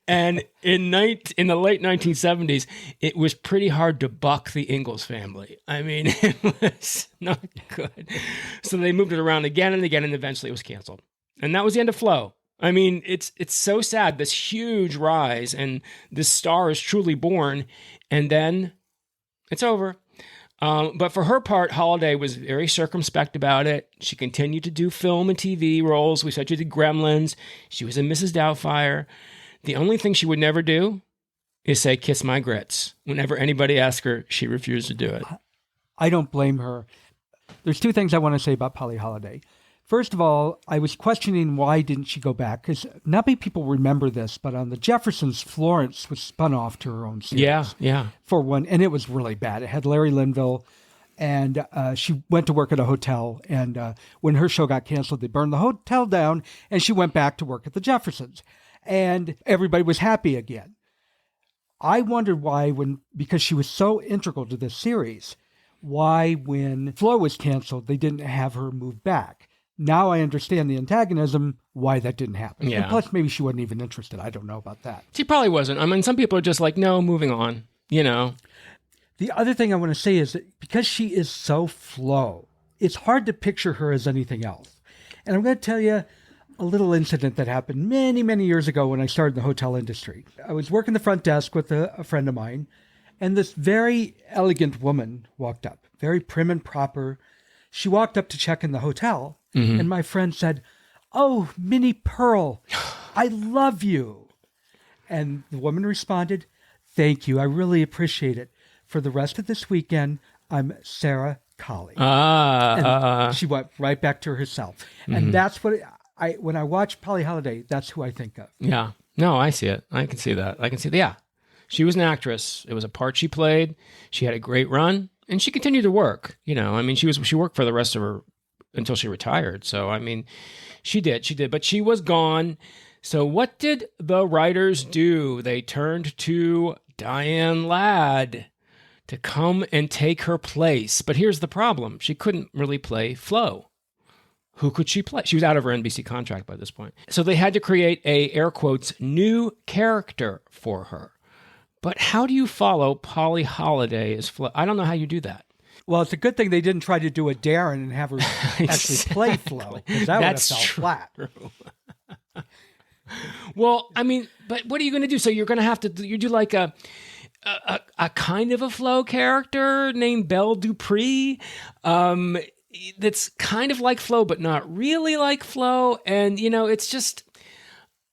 And in the late 1970s, it was pretty hard to buck the Ingalls family. I mean, it was not good. So they moved it around again and again, and eventually it was canceled. And that was the end of Flo. I mean, it's so sad, this huge rise, and this star is truly born, and then it's over. But for her part, Holiday was very circumspect about it. She continued to do film and TV roles. We said she did Gremlins. She was in Mrs. Doubtfire. The only thing she would never do is say, kiss my grits. Whenever anybody asked her, she refused to do it. I don't blame her. There's two things I want to say about Polly Holiday. First of all, I was questioning why didn't she go back? Because not many people remember this, but on The Jeffersons, Florence was spun off to her own series. Yeah. For one, and it was really bad. It had Larry Linville, and she went to work at a hotel, and when her show got canceled, they burned the hotel down, and she went back to work at The Jeffersons. and everybody was happy again. I wondered why, because she was so integral to this series, why when Flo was canceled, they didn't have her move back. Now I understand the antagonism, why that didn't happen. Yeah. And plus, maybe she wasn't even interested. I don't know about that. She probably wasn't. I mean, some people are just like, no, moving on, you know. The other thing I want to say is that because she is so Flo, it's hard to picture her as anything else. And I'm going to tell you a little incident that happened many, many years ago when I started in the hotel industry. I was working the front desk with a friend of mine, and this very elegant woman walked up, very prim and proper. She walked up to check in the hotel, and my friend said, "Oh, Minnie Pearl, I love you." And the woman responded, "Thank you. I really appreciate it. For the rest of this weekend, I'm Sarah Colley." And she went right back to herself. And that's what when I watch Polly Holiday, that's who I think of. Yeah. No, I see it. I can see that. Yeah. She was an actress. It was a part she played. She had a great run, and she continued to work. You know, I mean, she worked for the rest of her until she retired. So, I mean, she did, but she was gone. So what did the writers do? They turned to Diane Ladd to come and take her place. But here's the problem. She couldn't really play Flo. Who could she play? She was out of her NBC contract by this point. So they had to create a, air quotes, new character for her. But how do you follow Polly Holiday as Flo? I don't know how you do that. Well, it's a good thing they didn't try to do a Darren and have her actually play Flo, because that would have fell flat. Well, I mean, but what are you going to do? So you're going to have to you do like a kind of a Flo character named Belle Dupree that's kind of like Flo, but not really like Flo. And, you know, it's just,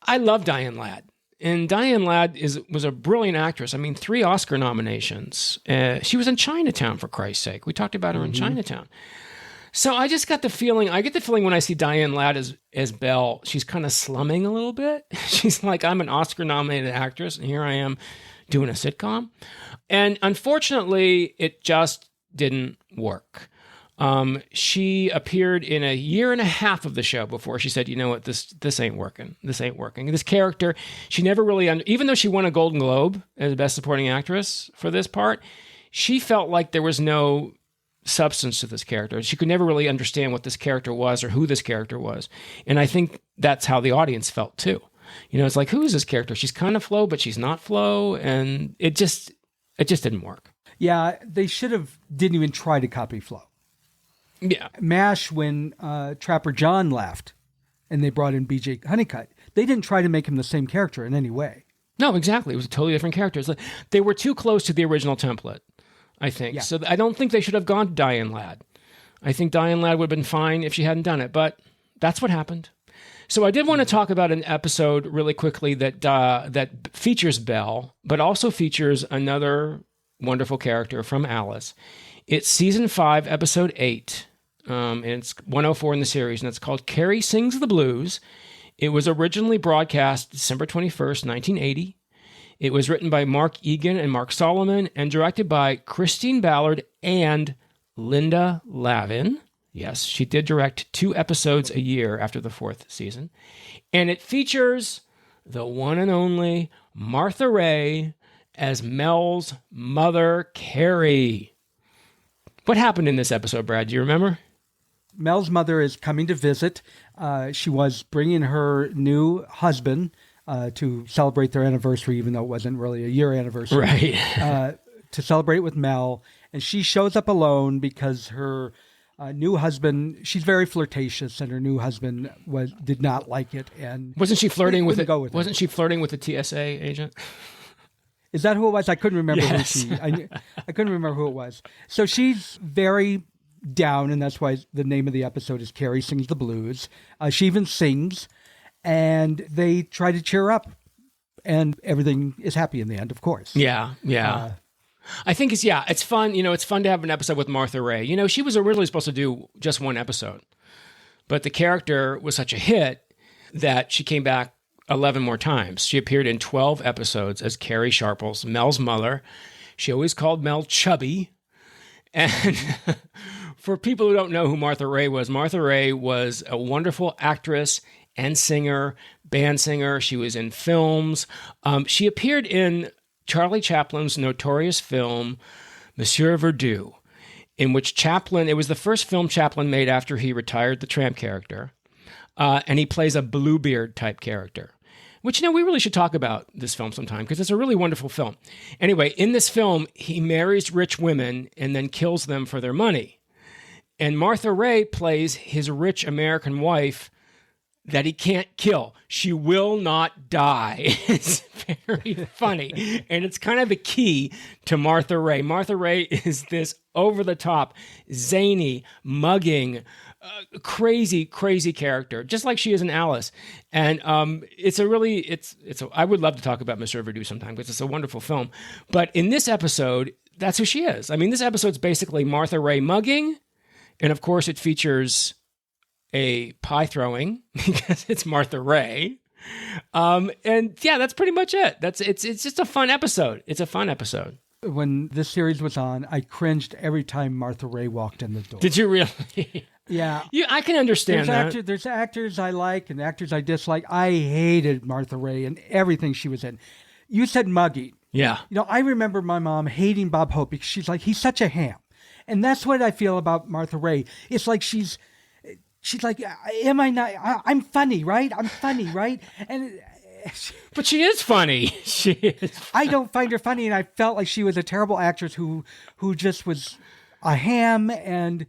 I love Diane Ladd. And Diane Ladd was a brilliant actress. I mean, 3 Oscar nominations. She was in Chinatown, for Christ's sake. We talked about her in Chinatown. So I just got the feeling, I get the feeling when I see Diane Ladd as Belle, she's kind of slumming a little bit. She's like, I'm an Oscar-nominated actress, and here I am doing a sitcom. And unfortunately, it just didn't work. She appeared in 1.5 years of the show before she said, you know what, this ain't working. This ain't working. This character, she never really, even though she won a Golden Globe as Best Supporting Actress for this part, she felt like there was no substance to this character. She could never really understand what this character was or who this character was. And I think that's how the audience felt too. You know, it's like, who is this character? She's kind of Flo, but she's not Flo. And it just didn't work. Yeah, they didn't even try to copy Flo. Yeah. MASH, when Trapper John left and they brought in BJ Honeycutt, they didn't try to make him the same character in any way. No, exactly. It was a totally different character. They were too close to the original template, I think. Yeah. So I don't think they should have gone to Diane Ladd. I think Diane Ladd would have been fine if she hadn't done it, but that's what happened. So I did want to talk about an episode really quickly that features Belle, but also features another wonderful character from Alice. It's season 5, episode 8. And it's 104 in the series, and it's called Carrie Sings the Blues. It was originally broadcast December 21st, 1980. It was written by Mark Egan and Mark Solomon and directed by Christine Ballard and Linda Lavin. Yes, she did direct 2 episodes a year after the 4th season. And it features the one and only Martha Raye as Mel's mother, Carrie. What happened in this episode, Brad? Do you remember? Mel's mother is coming to visit. She was bringing her new husband to celebrate their anniversary, even though it wasn't really a year anniversary. Right. To celebrate with Mel. And she shows up alone because her new husband, she's very flirtatious, and her new husband did not like it. And wasn't she flirting with it? Wasn't she flirting with the TSA agent? Is that who it was? I couldn't remember who I couldn't remember who it was. So she's very down, and that's why the name of the episode is Carrie Sings the Blues. She even sings, and they try to cheer her up, and everything is happy in the end, of course. Yeah. I think it's fun. You know, it's fun to have an episode with Martha Raye. You know, she was originally supposed to do just 1 episode, but the character was such a hit that she came back 11 more times. She appeared in 12 episodes as Carrie Sharples, Mel's mother. She always called Mel Chubby. And for people who don't know who Martha Raye was a wonderful actress and singer, band singer. She was in films. She appeared in Charlie Chaplin's notorious film, Monsieur Verdoux, in which Chaplin, it was the first film Chaplin made after he retired the tramp character. And he plays a Bluebeard type character, which, we really should talk about this film sometime because it's a really wonderful film. Anyway, in this film, he marries rich women and then kills them for their money. And Martha Raye plays his rich American wife that he can't kill. She will not die. It's very funny. And it's kind of the key to Martha Raye. Martha Raye is this over-the-top, zany, mugging, crazy character, just like she is in Alice. And I would love to talk about Monsieur Verdoux sometime because it's a wonderful film. But in this episode, that's who she is. I mean, this episode's basically Martha Raye mugging. And of course, it features a pie throwing because it's Martha Raye. And yeah, that's pretty much it. It's just a fun episode. It's a fun episode. When this series was on, I cringed every time Martha Raye walked in the door. Did you really? Yeah. I can understand that. There's actors I like and actors I dislike. I hated Martha Raye and everything she was in. You said mugging. Yeah. I remember my mom hating Bob Hope because she's like, he's such a ham. And that's what I feel about Martha Raye. It's like she's like, am I not? I'm funny, right? I'm funny, right? And but she is funny. She is. I don't find her funny, and I felt like she was a terrible actress who just was a ham and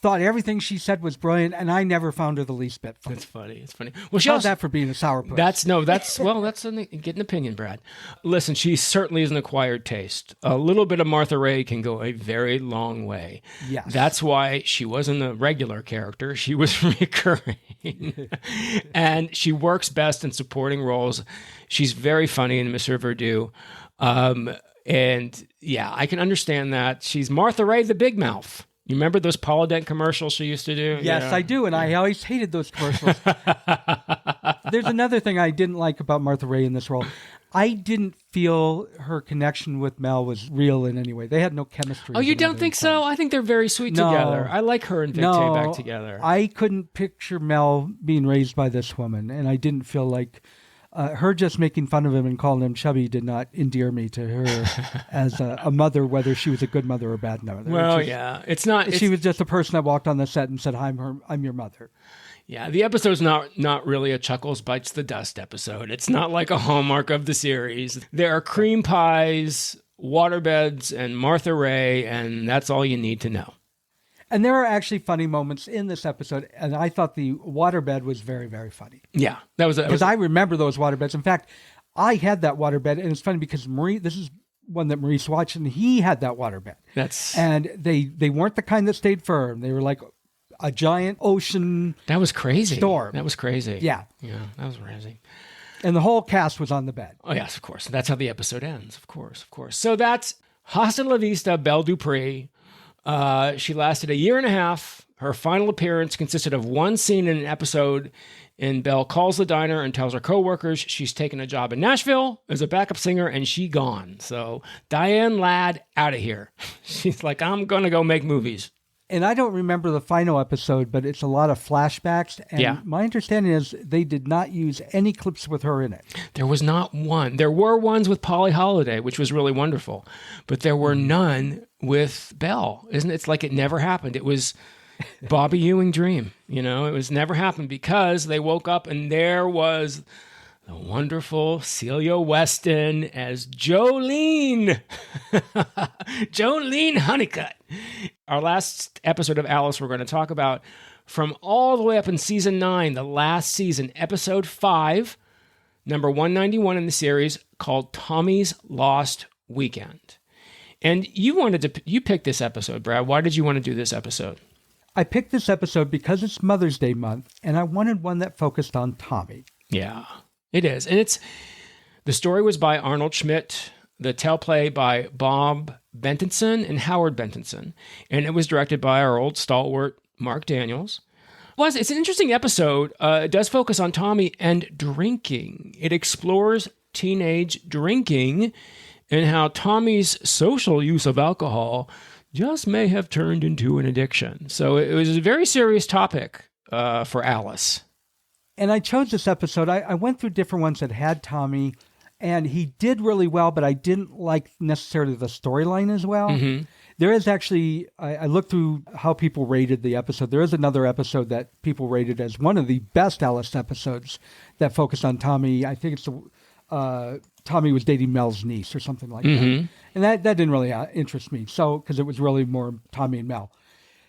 thought everything she said was brilliant, and I never found her the least bit funny. That's funny. It's funny. Well, how's that for being a sourpuss? That's get an opinion, Brad. Listen, she certainly is an acquired taste. A little bit of Martha Raye can go a very long way. Yes. That's why she wasn't a regular character. She was recurring. And she works best in supporting roles. She's very funny in Monsieur Verdoux. And yeah, I can understand that. She's Martha Raye, the big mouth. You remember those Polydent commercials she used to do? Yes, I do, and I always hated those commercials. There's another thing I didn't like about Martha Raye in this role. I didn't feel her connection with Mel was real in any way. They had no chemistry. Oh, you don't think so? I think they're very sweet together. I like her and Vic Tayback together. I couldn't picture Mel being raised by this woman, and I didn't feel like her just making fun of him and calling him chubby did not endear me to her as a mother, whether she was a good mother or a bad mother. Well, it's not. She was just a person that walked on the set and said, I'm your mother. Yeah, the episode's not really a Chuckles Bites the Dust episode. It's not like a hallmark of the series. There are cream pies, waterbeds, and Martha Raye, and that's all you need to know. And there are actually funny moments in this episode, and I thought the waterbed was very, very funny. Yeah, that was because I remember those waterbeds. In fact, I had that waterbed, and it's funny because this is one that Maurice watched, and he had that waterbed. And they weren't the kind that stayed firm. They were like a giant ocean. That was crazy. Storm. That was crazy. Yeah, that was crazy. And the whole cast was on the bed. Oh yes, of course. That's how the episode ends. Of course. So that's Hasta la Vista, Belle Dupree. She lasted a year and a half. Her final appearance consisted of one scene in an episode, and Belle calls the diner and tells her coworkers she's taken a job in Nashville as a backup singer, and she gone. So Diane Ladd out of here. She's like, I'm going to go make movies. And I don't remember the final episode, but it's a lot of flashbacks. And my understanding is they did not use any clips with her in it. There was not one. There were ones with Polly Holiday, which was really wonderful. But there were none with Belle. Isn't it? It's like it never happened. It was Bobby Ewing dream. It was never happened because they woke up and there was the wonderful Celia Weston as Jolene. Jolene Honeycutt. Our last episode of Alice we're going to talk about from all the way up in season 9, the last season, episode 5, number 191 in the series, called Tommy's Lost Weekend. And you picked this episode, Brad. Why did you want to do this episode? I picked this episode because it's Mother's Day month, and I wanted one that focused on Tommy. Yeah, it is. And the story was by Arnold Schmidt, the teleplay by Bob Bentinson and Howard Bentinson, and it was directed by our old stalwart Mark Daniels. It's an interesting episode. It does focus on Tommy and drinking. It explores teenage drinking and how Tommy's social use of alcohol just may have turned into an addiction. So it was a very serious topic for Alice. And I chose this episode. I went through different ones that had Tommy, and he did really well, but I didn't like necessarily the storyline as well. Mm-hmm. There is actually, I looked through how people rated the episode. There is another episode that people rated as one of the best Alice episodes that focused on Tommy. I think it's Tommy was dating Mel's niece or something like that. And that didn't really interest me. So, because it was really more Tommy and Mel.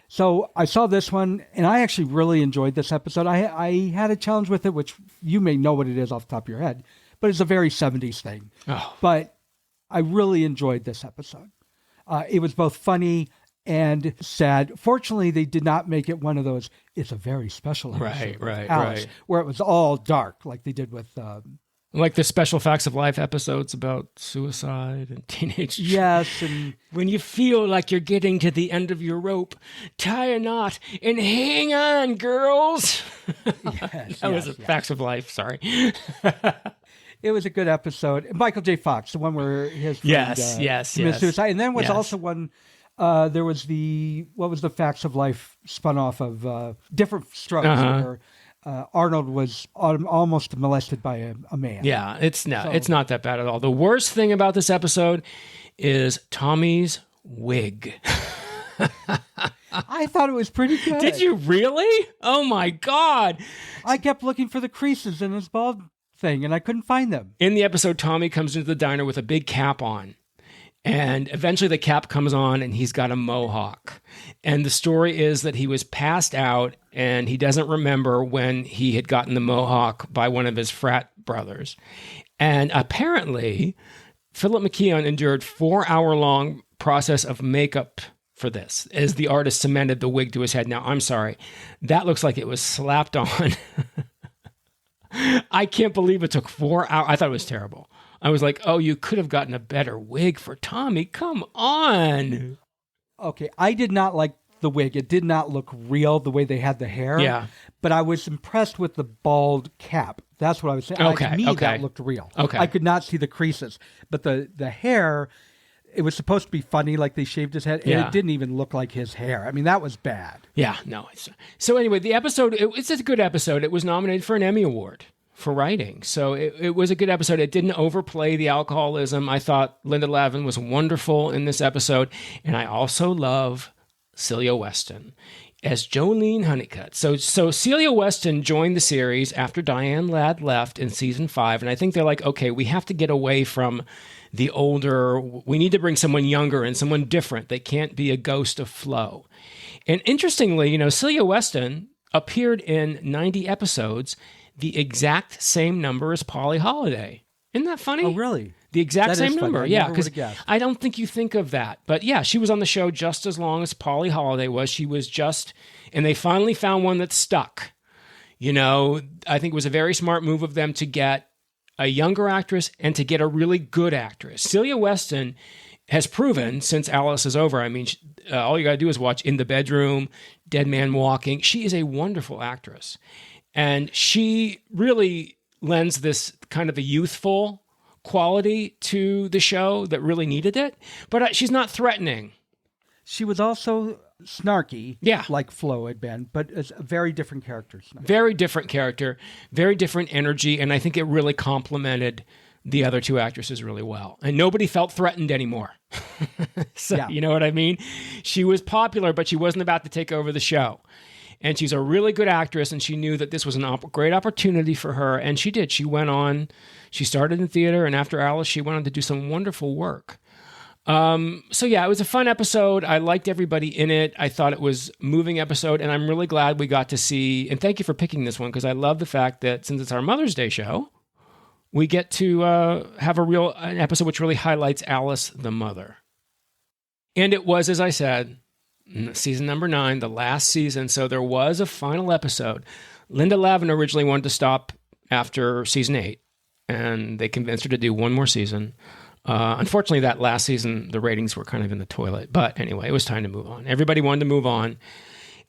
So I saw this one, and I actually really enjoyed this episode. I had a challenge with it, which you may know what it is off the top of your head, but it's a very 70s thing. Oh. But I really enjoyed this episode. It was both funny and sad. Fortunately, they did not make it one of those, it's a very special episode. Right. Where it was all dark, like they did with... like the special facts of life episodes about suicide and teenage. Yes, and when you feel like you're getting to the end of your rope, tie a knot and hang on, girls. That was facts of life. Sorry. It was a good episode. Michael J. Fox, the one where his friend committed suicide, and then was also one. There was what was the facts of life spun off of Different Strokes, where Arnold was almost molested by a man. Yeah, it's not that bad at all. The worst thing about this episode is Tommy's wig. I thought it was pretty good. Did you really? Oh my God. I kept looking for the creases in his bald thing and I couldn't find them. In the episode, Tommy comes into the diner with a big cap on. And eventually the cap comes on and he's got a mohawk. And the story is that he was passed out and he doesn't remember when he had gotten the mohawk by one of his frat brothers. And apparently, Philip McKeon endured 4-hour-long process of makeup for this as the artist cemented the wig to his head. Now, I'm sorry. That looks like it was slapped on. I can't believe it took 4 hours. I thought it was terrible. I was like, oh, you could have gotten a better wig for Tommy. Come on. Okay, I did not like the wig. It did not look real the way they had the hair. Yeah. But I was impressed with the bald cap. That's what I was saying. Okay, To me, that looked real. Okay. I could not see the creases. But the hair, it was supposed to be funny, like they shaved his head, and it didn't even look like his hair. I mean, that was bad. Yeah, no. So anyway, the episode, it's a good episode. It was nominated for an Emmy Award for writing. So it was a good episode. It didn't overplay the alcoholism. I thought Linda Lavin was wonderful in this episode. And I also love Celia Weston as Jolene Honeycutt. So Celia Weston joined the series after Diane Ladd left in season 5. And I think they're like, okay, we have to get away from the older, we need to bring someone younger and someone different. They can't be a ghost of Flo. And interestingly, Celia Weston appeared in 90 episodes, the exact same number as Polly Holiday. Isn't that funny? Oh, really? The exact same number. Yeah, because I don't think you think of that. But yeah, she was on the show just as long as Polly Holiday was. She was and they finally found one that stuck. I think it was a very smart move of them to get a younger actress and to get a really good actress. Celia Weston has proven since Alice is over. I mean, all you got to do is watch In the Bedroom, Dead Man Walking. She is a wonderful actress. And she really lends this kind of a youthful quality to the show that really needed it. But she's not threatening. She was also snarky, like Flo had been, but it's a very different character. Very different character, very different energy, and I think it really complemented the other two actresses really well. And nobody felt threatened anymore. You know what I mean? She was popular, but she wasn't about to take over the show. And she's a really good actress, and she knew that this was a great opportunity for her, and she did. She went on, she started in theater, and after Alice, she went on to do some wonderful work. So yeah, it was a fun episode. I liked everybody in it. I thought it was a moving episode, and I'm really glad we got to see, and thank you for picking this one, because I love the fact that since it's our Mother's Day show, we get to have an episode which really highlights Alice the mother. And it was, as I said, season number 9, the last season. So there was a final episode. Linda Lavin originally wanted to stop after season 8, and they convinced her to do one more season. Unfortunately, that last season, the ratings were kind of in the toilet. But anyway, it was time to move on. Everybody wanted to move on.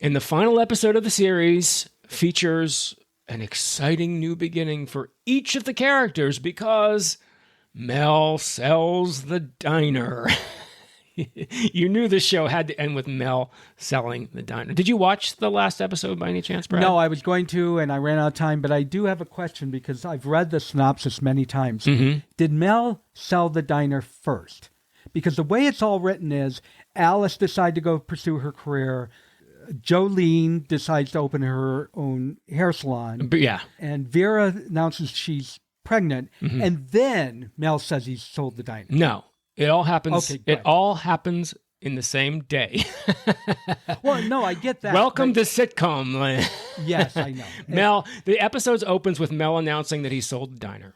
And the final episode of the series features an exciting new beginning for each of the characters because Mel sells the diner. You knew the show had to end with Mel selling the diner. Did you watch the last episode by any chance, Brad? No, I was going to, and I ran out of time, but I do have a question because I've read the synopsis many times. Mm-hmm. Did Mel sell the diner first? Because the way it's all written is Alice decided to go pursue her career. Jolene decides to open her own hair salon. But yeah. And Vera announces she's pregnant. Mm-hmm. And then Mel says he sold the diner. No. It all happens. Okay, it all happens in the same day. Well, no, I get that. Welcome to Sitcom. Yes, I know. Mel, the episode opens with Mel announcing that he sold the diner.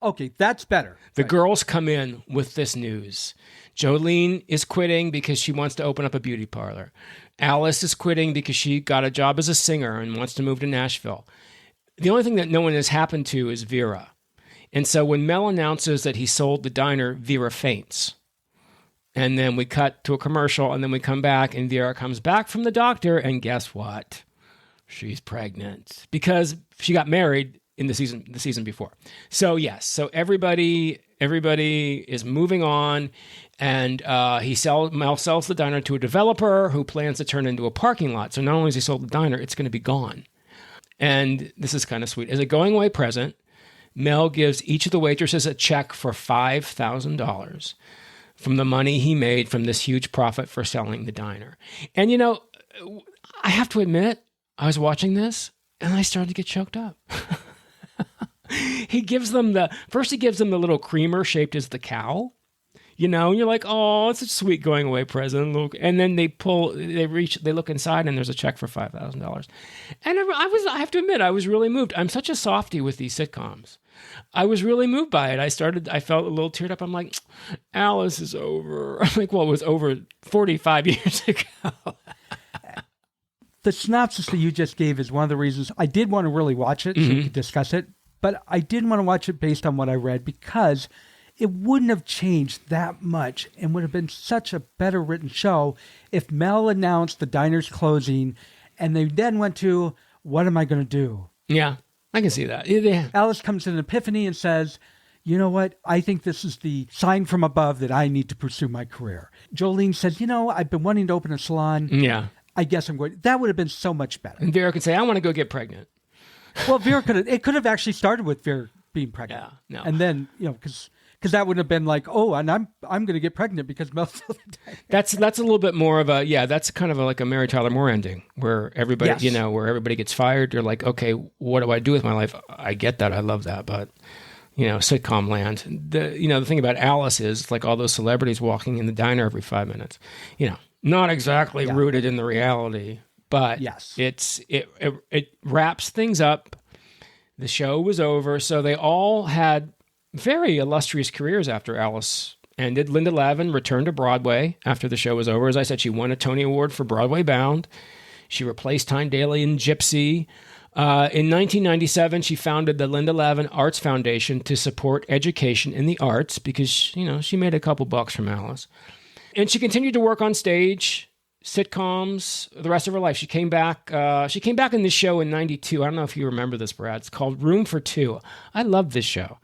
Okay, that's better. The girls come in with this news. Jolene is quitting because she wants to open up a beauty parlor. Alice is quitting because she got a job as a singer and wants to move to Nashville. The only thing that no one has happened to is Vera. And so when Mel announces that he sold the diner, Vera faints. And then we cut to a commercial, and then we come back, and Vera comes back from the doctor, and guess what? She's pregnant because she got married in the season before. So yes, so everybody is moving on, and Mel sells the diner to a developer who plans to turn it into a parking lot. So not only has he sold the diner, it's going to be gone. And this is kind of sweet. As a going away present, Mel gives each of the waitresses a check for $5,000 from the money he made from this huge profit for selling the diner. And, I have to admit, I was watching this and I started to get choked up. He gives them the little creamer shaped as the cow, and you're like, oh, it's a sweet going away present. And then they look inside and there's a check for $5,000. And I have to admit, I was really moved. I'm such a softie with these sitcoms. I was really moved by it. I felt a little teared up. I'm like, Alice is over. I'm like, well, it was over 45 years ago. The synopsis that you just gave is one of the reasons I did want to really watch it so we could discuss it. But I didn't want to watch it based on what I read because it wouldn't have changed that much and would have been such a better written show if Mel announced the diner's closing and they then went to, what am I going to do? Yeah, I can see that. Yeah. Alice comes to an epiphany and says, you know what? I think this is the sign from above that I need to pursue my career. Jolene says, I've been wanting to open a salon. Yeah. I guess I'm going. That would have been so much better. And Vera could say, I want to go get pregnant. Well, it could have actually started with Vera being pregnant. Yeah, no. And then, because that wouldn't have been like, oh, and I'm going to get pregnant because Mel. That's a little bit more of that's kind of like a Mary Tyler Moore ending where everybody, Yes. where everybody gets fired. You're like, okay, what do I do with my life? I get that. I love that. But, sitcom land. The thing about Alice is like all those celebrities walking in the diner every 5 minutes, not exactly rooted in the reality. But yes, it wraps things up. The show was over, so they all had very illustrious careers after Alice ended. Linda Lavin returned to Broadway after the show was over. As I said, she won a Tony Award for Broadway Bound. She replaced Tyne Daly in Gypsy. In 1997, she founded the Linda Lavin Arts Foundation to support education in the arts because, she made a couple bucks from Alice. And she continued to work on stage, sitcoms, the rest of her life. She came back in this show in 92. I don't know if you remember this, Brad. It's called Room for Two. I love this show.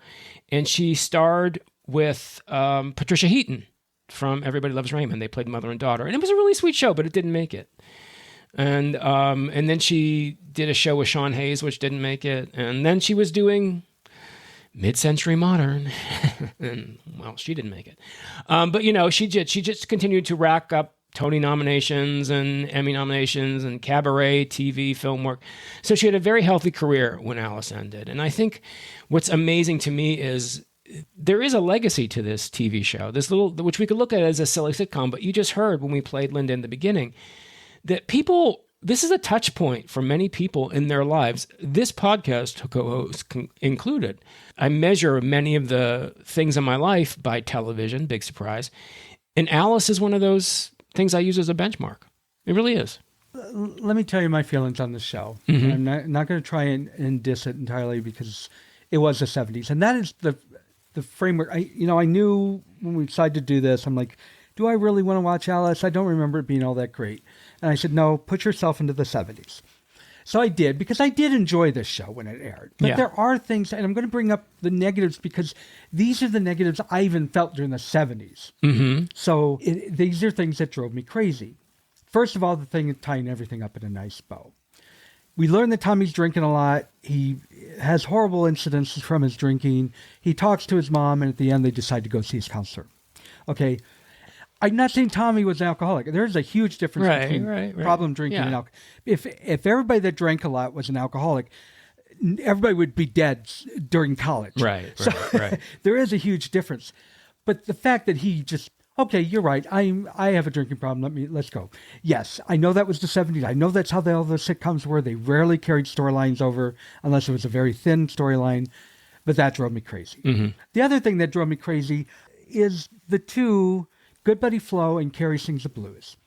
And she starred with Patricia Heaton from Everybody Loves Raymond. They played mother and daughter. And it was a really sweet show, but it didn't make it. And then she did a show with Sean Hayes, which didn't make it. And then she was doing Mid-Century Modern. And, well, she didn't make it. But, she just continued to rack up Tony nominations and Emmy nominations and cabaret, TV, film work. So she had a very healthy career when Alice ended. And I think what's amazing to me is there is a legacy to this TV show, which we could look at as a silly sitcom, but you just heard when we played Linda in the beginning, that this is a touch point for many people in their lives. This podcast co-host included. I measure many of the things in my life by television, big surprise. And Alice is one of those things I use as a benchmark. It really is. Let me tell you my feelings on the show. Mm-hmm. I'm not going to try and diss it entirely because it was the 70s. And that is the framework. I knew when we decided to do this, I'm like, do I really want to watch Alice? I don't remember it being all that great. And I said, no, put yourself into the 70s. So I did, because I did enjoy this show when it aired. But Yeah. there are things, and I'm going to bring up the negatives because these are the negatives I even felt during the 70s. Mm-hmm. So these are things that drove me crazy. First of all, the thing of tying everything up in a nice bow. We learn that Tommy's drinking a lot. He has horrible incidences from his drinking. He talks to his mom, and at the end, they decide to go see his counselor. Okay. I'm not saying Tommy was an alcoholic. There's a huge difference between problem drinking and alcohol. If everybody that drank a lot was an alcoholic, everybody would be dead during college. Right. There is a huge difference. But the fact that he just, okay, you're right. I have a drinking problem. Let's go. Yes, I know that was the 70s. I know that's how all the sitcoms were. They rarely carried storylines over unless it was a very thin storyline. But that drove me crazy. Mm-hmm. The other thing that drove me crazy is the two, Good Buddy Flo and Carrie Sings the Blues.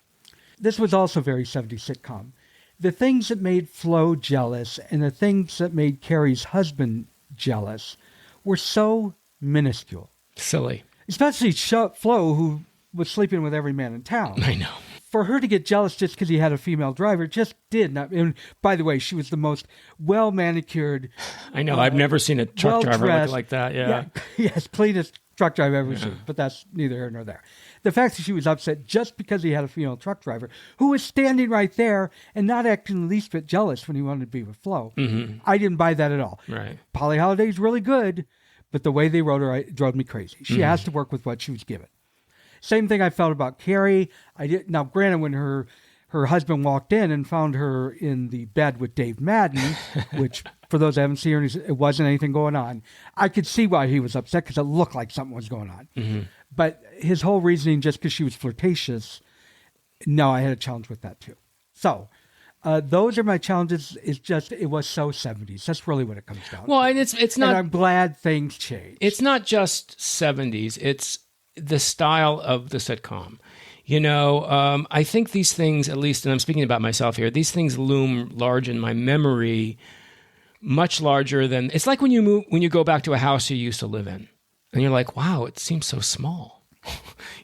This was also very 70s sitcom. The things that made Flo jealous and the things that made Carrie's husband jealous were so minuscule. Silly. Especially Flo, who was sleeping with every man in town. I know. For her to get jealous just because he had a female driver just did not. And by the way, she was the most well-manicured. I know. I've never seen a truck driver look like that. Yeah. Yes, cleanest truck driver I've ever seen. But that's neither here nor there. The fact that she was upset just because he had a female truck driver who was standing right there and not acting the least bit jealous when he wanted to be with Flo. Mm-hmm. I didn't buy that at all. Right. Polly Holliday's really good, but the way they wrote her drove me crazy. She has to work with what she was given. Same thing I felt about Carrie. Now, granted, when her husband walked in and found her in the bed with Dave Madden, which for those that haven't seen her, it wasn't anything going on. I could see why he was upset because it looked like something was going on. Mm-hmm. But his whole reasoning, just because she was flirtatious, no, I had a challenge with that too. So those are my challenges. It's just, it was so 70s. That's really what it comes down to. Well, and it's not. And I'm glad things changed. It's not just 70s. It's the style of the sitcom. You know, I think these things, at least, and I'm speaking about myself here, these things loom large in my memory, much larger than, it's like when you go back to a house you used to live in, and you're like, wow, it seems so small,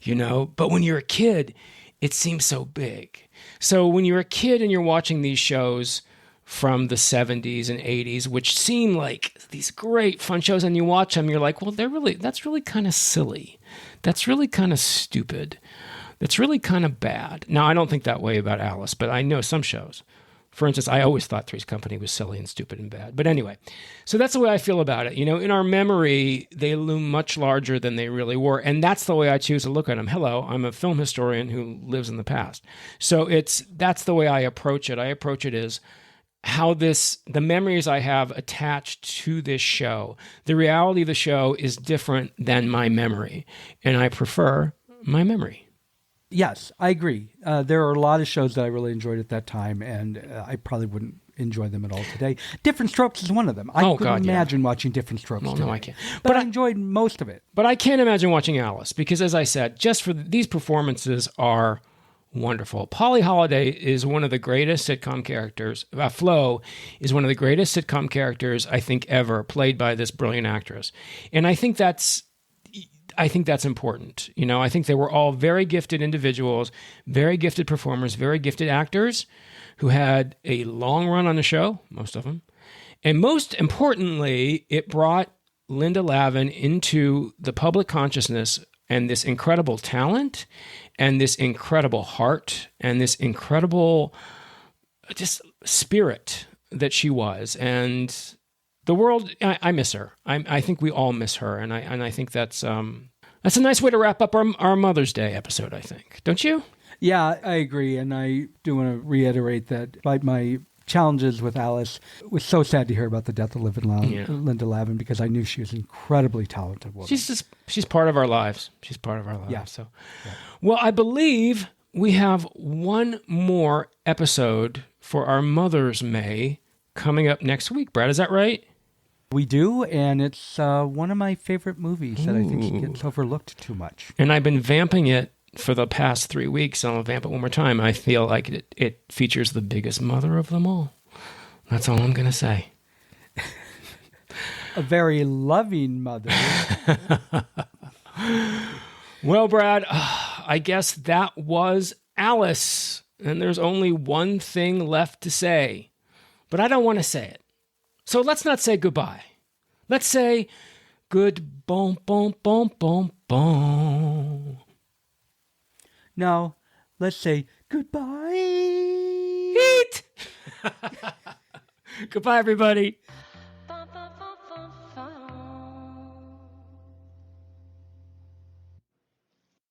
you know? But when you're a kid, it seems so big. So when you're a kid and you're watching these shows from the 70s and 80s, which seem like these great fun shows, and you watch them, you're like, well, that's really kind of silly. That's really kind of stupid. That's really kind of bad. Now, I don't think that way about Alice, but I know some shows. For instance, I always thought Three's Company was silly and stupid and bad. But anyway, so that's the way I feel about it. You know, in our memory, they loom much larger than they really were. And that's the way I choose to look at them. Hello, I'm a film historian who lives in the past. So that's the way I approach it. I approach it as how the memories I have attached to this show, the reality of the show is different than my memory. And I prefer my memory. Yes, I agree. There are a lot of shows that I really enjoyed at that time, and I probably wouldn't enjoy them at all today. Different Strokes is one of them. I couldn't imagine watching Different Strokes today. No, I can't. But I enjoyed most of it. But I can't imagine watching Alice because, as I said, just for these performances are wonderful. Polly Holliday is one of the greatest sitcom characters. Flo is one of the greatest sitcom characters I think ever, played by this brilliant actress. And I think that's important. You know, I think they were all very gifted individuals, very gifted performers, very gifted actors who had a long run on the show, most of them. And most importantly, it brought Linda Lavin into the public consciousness and this incredible talent and this incredible heart and this incredible just spirit that she was. And the world, I miss her. I think we all miss her, and I think that's a nice way to wrap up our Mother's Day episode, I think. Don't you? Yeah, I agree, and I do want to reiterate that despite my challenges with Alice, it was so sad to hear about the death of Linda Lavin because I knew she was an incredibly talented woman. She's part of our lives. She's part of our lives. Yeah. So, well, I believe we have one more episode for our Mother's May coming up next week. Brad, is that right? We do, and it's one of my favorite movies that I think gets overlooked too much. And I've been vamping it for the past 3 weeks, and I'll vamp it one more time. I feel like it features the biggest mother of them all. That's all I'm going to say. A very loving mother. Well, Brad, I guess that was Alice, and there's only one thing left to say. but I don't want to say it. So let's not say goodbye. Let's say good boom, boom, boom, boom, boom. No, let's say goodbye. Eat! Goodbye, everybody.